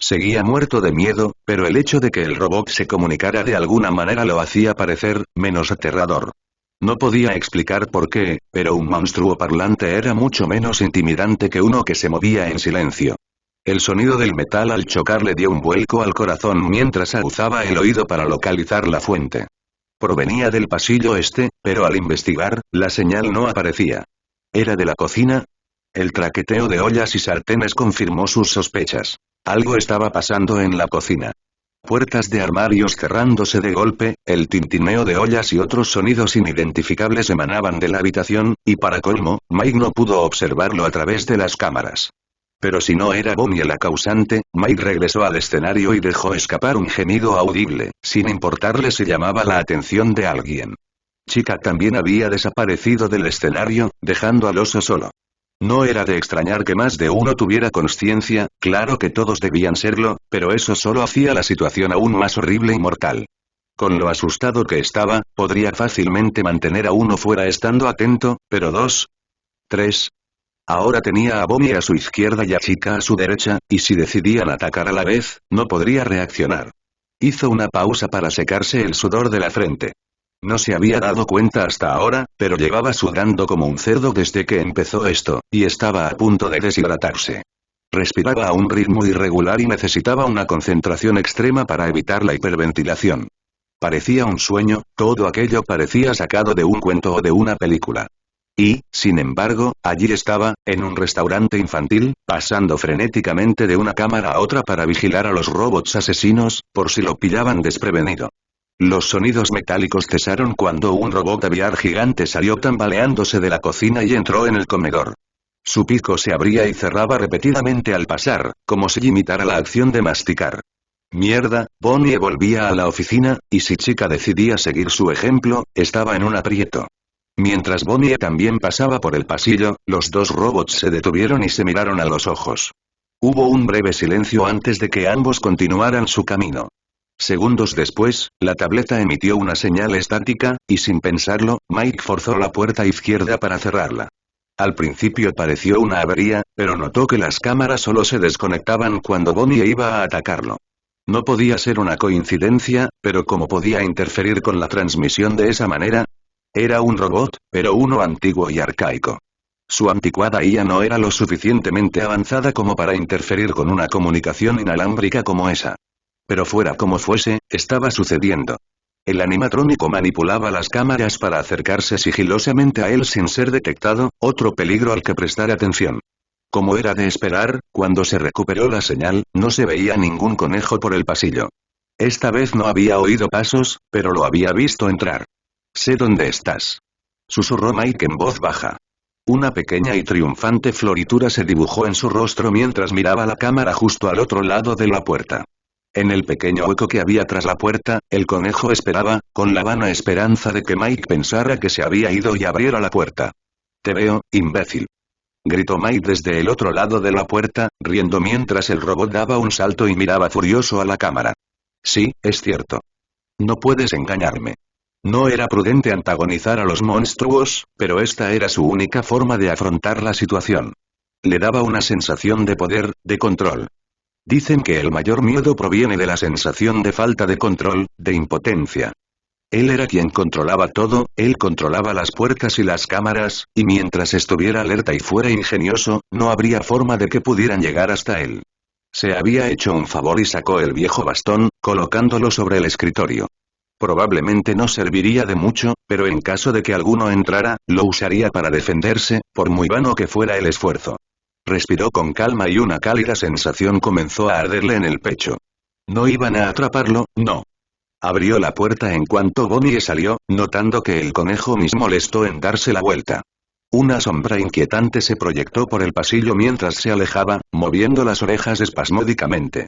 Seguía muerto de miedo, pero el hecho de que el robot se comunicara de alguna manera lo hacía parecer menos aterrador. No podía explicar por qué, pero un monstruo parlante era mucho menos intimidante que uno que se movía en silencio. El sonido del metal al chocar le dio un vuelco al corazón mientras aguzaba el oído para localizar la fuente. Provenía del pasillo este, pero al investigar, la señal no aparecía. ¿Era de la cocina? El traqueteo de ollas y sartenes confirmó sus sospechas. Algo estaba pasando en la cocina. Puertas de armarios cerrándose de golpe, el tintineo de ollas y otros sonidos inidentificables emanaban de la habitación, y para colmo, Mike no pudo observarlo a través de las cámaras. Pero si no era Bonnie la causante, Mike regresó al escenario y dejó escapar un gemido audible, sin importarle si llamaba la atención de alguien. Chica también había desaparecido del escenario, dejando al oso solo. No era de extrañar que más de uno tuviera conciencia, claro que todos debían serlo, pero eso solo hacía la situación aún más horrible y mortal. Con lo asustado que estaba, podría fácilmente mantener a uno fuera estando atento, pero 2, 3... Ahora tenía a Bonnie a su izquierda y a Chica a su derecha, y si decidían atacar a la vez, no podría reaccionar. Hizo una pausa para secarse el sudor de la frente. No se había dado cuenta hasta ahora, pero llevaba sudando como un cerdo desde que empezó esto, y estaba a punto de deshidratarse. Respiraba a un ritmo irregular y necesitaba una concentración extrema para evitar la hiperventilación. Parecía un sueño, todo aquello parecía sacado de un cuento o de una película. Y, sin embargo, allí estaba, en un restaurante infantil, pasando frenéticamente de una cámara a otra para vigilar a los robots asesinos, por si lo pillaban desprevenido. Los sonidos metálicos cesaron cuando un robot aviar gigante salió tambaleándose de la cocina y entró en el comedor. Su pico se abría y cerraba repetidamente al pasar, como si imitara la acción de masticar. Mierda, Bonnie volvía a la oficina, y si Chica decidía seguir su ejemplo, estaba en un aprieto. Mientras Bonnie también pasaba por el pasillo, los dos robots se detuvieron y se miraron a los ojos. Hubo un breve silencio antes de que ambos continuaran su camino. Segundos después, la tableta emitió una señal estática, y sin pensarlo, Mike forzó la puerta izquierda para cerrarla. Al principio pareció una avería, pero notó que las cámaras solo se desconectaban cuando Bonnie iba a atacarlo. No podía ser una coincidencia, pero ¿cómo podía interferir con la transmisión de esa manera? Era un robot, pero uno antiguo y arcaico. Su anticuada IA no era lo suficientemente avanzada como para interferir con una comunicación inalámbrica como esa. Pero fuera como fuese, estaba sucediendo. El animatrónico manipulaba las cámaras para acercarse sigilosamente a él sin ser detectado, otro peligro al que prestar atención. Como era de esperar, cuando se recuperó la señal, no se veía ningún conejo por el pasillo. Esta vez no había oído pasos, pero lo había visto entrar. «Sé dónde estás», susurró Mike en voz baja. Una pequeña y triunfante floritura se dibujó en su rostro mientras miraba la cámara justo al otro lado de la puerta. En el pequeño hueco que había tras la puerta, el conejo esperaba, con la vana esperanza de que Mike pensara que se había ido y abriera la puerta. «Te veo, imbécil», gritó Mike desde el otro lado de la puerta, riendo mientras el robot daba un salto y miraba furioso a la cámara. «Sí, es cierto. No puedes engañarme». No era prudente antagonizar a los monstruos, pero esta era su única forma de afrontar la situación. Le daba una sensación de poder, de control. Dicen que el mayor miedo proviene de la sensación de falta de control, de impotencia. Él era quien controlaba todo, él controlaba las puertas y las cámaras, y mientras estuviera alerta y fuera ingenioso, no habría forma de que pudieran llegar hasta él. Se había hecho un favor y sacó el viejo bastón, colocándolo sobre el escritorio. Probablemente no serviría de mucho, pero en caso de que alguno entrara, lo usaría para defenderse, por muy vano que fuera el esfuerzo. Respiró con calma y una cálida sensación comenzó a arderle en el pecho. No iban a atraparlo, no. Abrió la puerta en cuanto Bonnie salió, notando que el conejo mismo molestó en darse la vuelta. Una sombra inquietante se proyectó por el pasillo mientras se alejaba, moviendo las orejas espasmódicamente.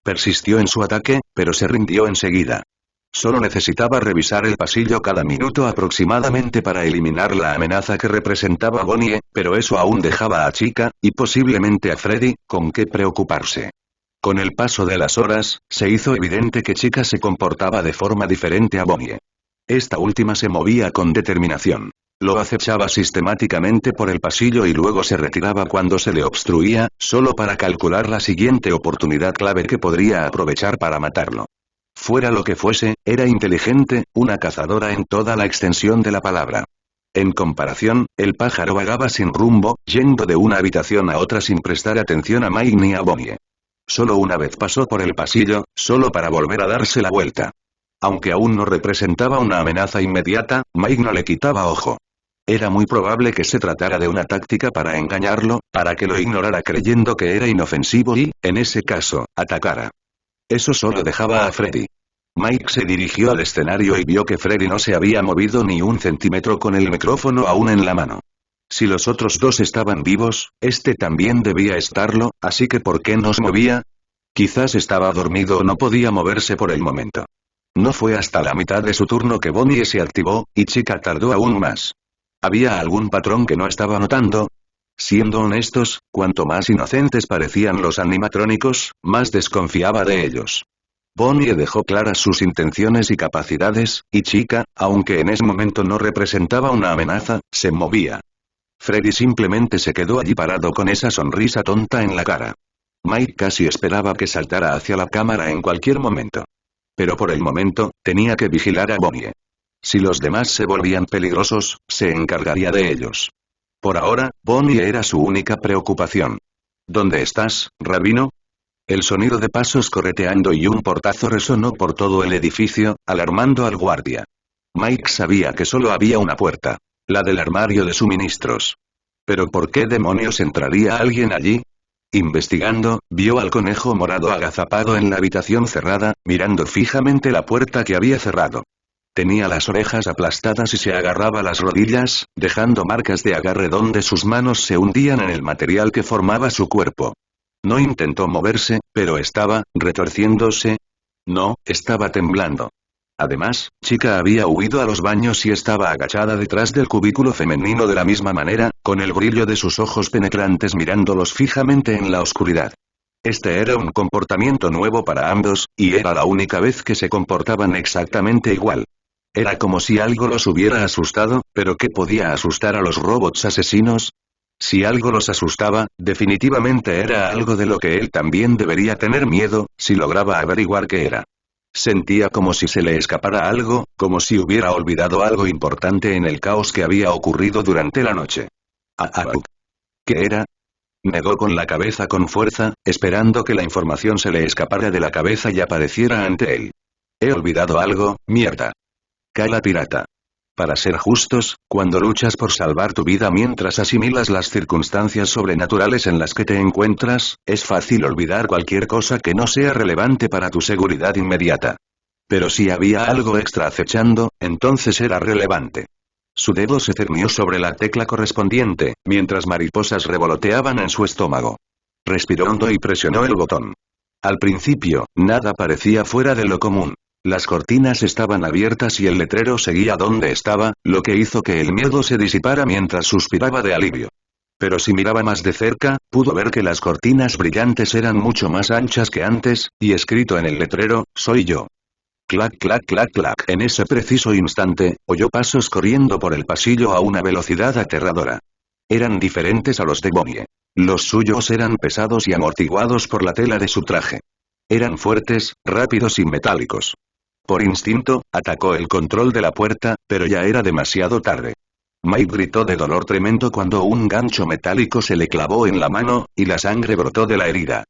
Persistió en su ataque, pero se rindió enseguida. Solo necesitaba revisar el pasillo cada minuto aproximadamente para eliminar la amenaza que representaba Bonnie, pero eso aún dejaba a Chica, y posiblemente a Freddy, con qué preocuparse. Con el paso de las horas, se hizo evidente que Chica se comportaba de forma diferente a Bonnie. Esta última se movía con determinación. Lo acechaba sistemáticamente por el pasillo y luego se retiraba cuando se le obstruía, solo para calcular la siguiente oportunidad clave que podría aprovechar para matarlo. Fuera lo que fuese, era inteligente, una cazadora en toda la extensión de la palabra. En comparación, el pájaro vagaba sin rumbo, yendo de una habitación a otra sin prestar atención a Mike ni a Bonnie. Solo una vez pasó por el pasillo, solo para volver a darse la vuelta. Aunque aún no representaba una amenaza inmediata, Mike no le quitaba ojo. Era muy probable que se tratara de una táctica para engañarlo, para que lo ignorara creyendo que era inofensivo y, en ese caso, atacara. Eso solo dejaba a Freddy. Mike se dirigió al escenario y vio que Freddy no se había movido ni un centímetro con el micrófono aún en la mano. Si los otros dos estaban vivos, este también debía estarlo, así que ¿por qué no se movía? Quizás estaba dormido o no podía moverse por el momento. No fue hasta la mitad de su turno que Bonnie se activó, y Chica tardó aún más. ¿Había algún patrón que no estaba notando? Siendo honestos, cuanto más inocentes parecían los animatrónicos, más desconfiaba de ellos. Bonnie dejó claras sus intenciones y capacidades, y Chica, aunque en ese momento no representaba una amenaza, se movía. Freddy simplemente se quedó allí parado con esa sonrisa tonta en la cara. Mike casi esperaba que saltara hacia la cámara en cualquier momento. Pero por el momento, tenía que vigilar a Bonnie. Si los demás se volvían peligrosos, se encargaría de ellos. Por ahora, Bonnie era su única preocupación. ¿Dónde estás, Rabino? El sonido de pasos correteando y un portazo resonó por todo el edificio, alarmando al guardia. Mike sabía que solo había una puerta. La del armario de suministros. ¿Pero por qué demonios entraría alguien allí? Investigando, vio al conejo morado agazapado en la habitación cerrada, mirando fijamente la puerta que había cerrado. Tenía las orejas aplastadas y se agarraba las rodillas, dejando marcas de agarre donde sus manos se hundían en el material que formaba su cuerpo. No intentó moverse, pero estaba retorciéndose. No, estaba temblando. Además, Chica había huido a los baños y estaba agachada detrás del cubículo femenino de la misma manera, con el brillo de sus ojos penetrantes mirándolos fijamente en la oscuridad. Este era un comportamiento nuevo para ambos, y era la única vez que se comportaban exactamente igual. Era como si algo los hubiera asustado, pero ¿qué podía asustar a los robots asesinos? Si algo los asustaba, definitivamente era algo de lo que él también debería tener miedo, si lograba averiguar qué era. Sentía como si se le escapara algo, como si hubiera olvidado algo importante en el caos que había ocurrido durante la noche. ¿Qué era? Negó con la cabeza con fuerza, esperando que la información se le escapara de la cabeza y apareciera ante él. He olvidado algo, mierda. Cala pirata. Para ser justos, cuando luchas por salvar tu vida mientras asimilas las circunstancias sobrenaturales en las que te encuentras, es fácil olvidar cualquier cosa que no sea relevante para tu seguridad inmediata. Pero si había algo extra acechando, entonces era relevante. Su dedo se cernió sobre la tecla correspondiente, mientras mariposas revoloteaban en su estómago. Respiró hondo y presionó el botón. Al principio, nada parecía fuera de lo común. Las cortinas estaban abiertas y el letrero seguía donde estaba, lo que hizo que el miedo se disipara mientras suspiraba de alivio. Pero si miraba más de cerca, pudo ver que las cortinas brillantes eran mucho más anchas que antes, y escrito en el letrero, soy yo. Clac clac clac clac. En ese preciso instante, oyó pasos corriendo por el pasillo a una velocidad aterradora. Eran diferentes a los de Bonnie. Los suyos eran pesados y amortiguados por la tela de su traje. Eran fuertes, rápidos y metálicos. Por instinto, atacó el control de la puerta, pero ya era demasiado tarde. Mike gritó de dolor tremendo cuando un gancho metálico se le clavó en la mano, y la sangre brotó de la herida.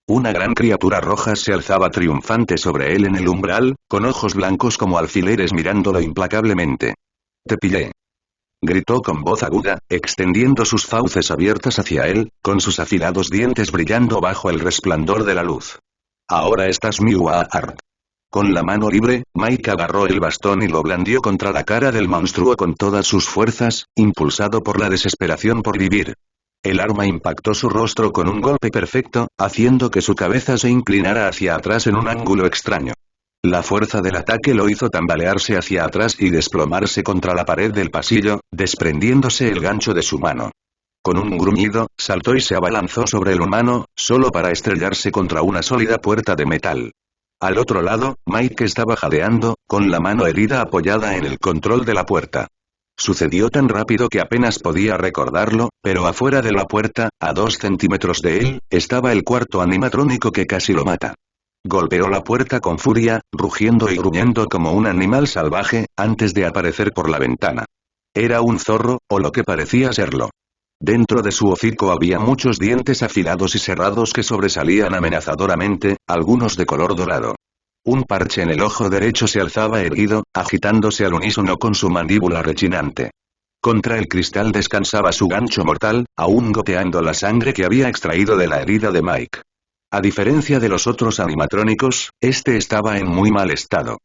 Una gran criatura roja se alzaba triunfante sobre él en el umbral, con ojos blancos como alfileres mirándolo implacablemente. «Te pillé», gritó con voz aguda, extendiendo sus fauces abiertas hacia él, con sus afilados dientes brillando bajo el resplandor de la luz. «Ahora estás mi Art». Con la mano libre, Mike agarró el bastón y lo blandió contra la cara del monstruo con todas sus fuerzas, impulsado por la desesperación por vivir. El arma impactó su rostro con un golpe perfecto, haciendo que su cabeza se inclinara hacia atrás en un ángulo extraño. La fuerza del ataque lo hizo tambalearse hacia atrás y desplomarse contra la pared del pasillo, desprendiéndose el gancho de su mano. Con un gruñido, saltó y se abalanzó sobre el humano, solo para estrellarse contra una sólida puerta de metal. Al otro lado, Mike estaba jadeando, con la mano herida apoyada en el control de la puerta. Sucedió tan rápido que apenas podía recordarlo, pero afuera de la puerta, a 2 centímetros de él, estaba el cuarto animatrónico que casi lo mata. Golpeó la puerta con furia, rugiendo y gruñendo como un animal salvaje, antes de aparecer por la ventana. Era un zorro, o lo que parecía serlo. Dentro de su hocico había muchos dientes afilados y cerrados que sobresalían amenazadoramente, algunos de color dorado. Un parche en el ojo derecho se alzaba erguido, agitándose al unísono con su mandíbula rechinante. Contra el cristal descansaba su gancho mortal, aún goteando la sangre que había extraído de la herida de Mike. A diferencia de los otros animatrónicos, este estaba en muy mal estado.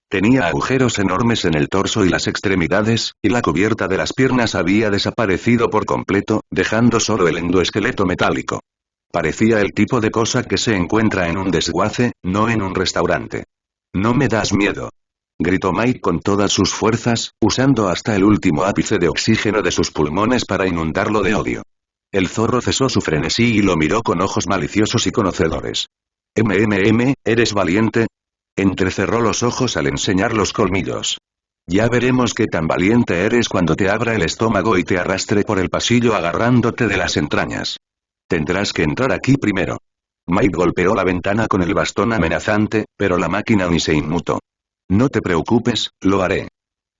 Tenía agujeros enormes en el torso y las extremidades, y la cubierta de las piernas había desaparecido por completo, dejando solo el endoesqueleto metálico. Parecía el tipo de cosa que se encuentra en un desguace, no en un restaurante. «No me das miedo», gritó Mike con todas sus fuerzas, usando hasta el último ápice de oxígeno de sus pulmones para inundarlo de odio. El zorro cesó su frenesí y lo miró con ojos maliciosos y conocedores. ¿Eres valiente? Entrecerró los ojos al enseñar los colmillos. Ya veremos qué tan valiente eres cuando te abra el estómago y te arrastre por el pasillo agarrándote de las entrañas. Tendrás que entrar aquí primero. Mike golpeó la ventana con el bastón amenazante, pero la máquina ni se inmutó. No te preocupes, lo haré.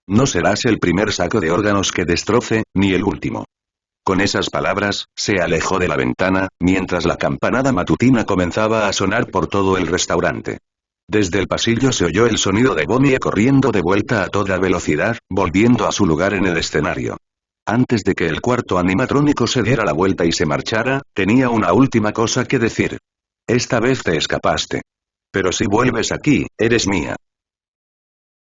No serás el primer saco de órganos que destroce, ni el último. Con esas palabras, se alejó de la ventana, mientras la campanada matutina comenzaba a sonar por todo el restaurante. Desde el pasillo se oyó el sonido de Bonnie corriendo de vuelta a toda velocidad, volviendo a su lugar en el escenario. Antes de que el cuarto animatrónico se diera la vuelta y se marchara, tenía una última cosa que decir. Esta vez te escapaste. Pero si vuelves aquí, eres mía.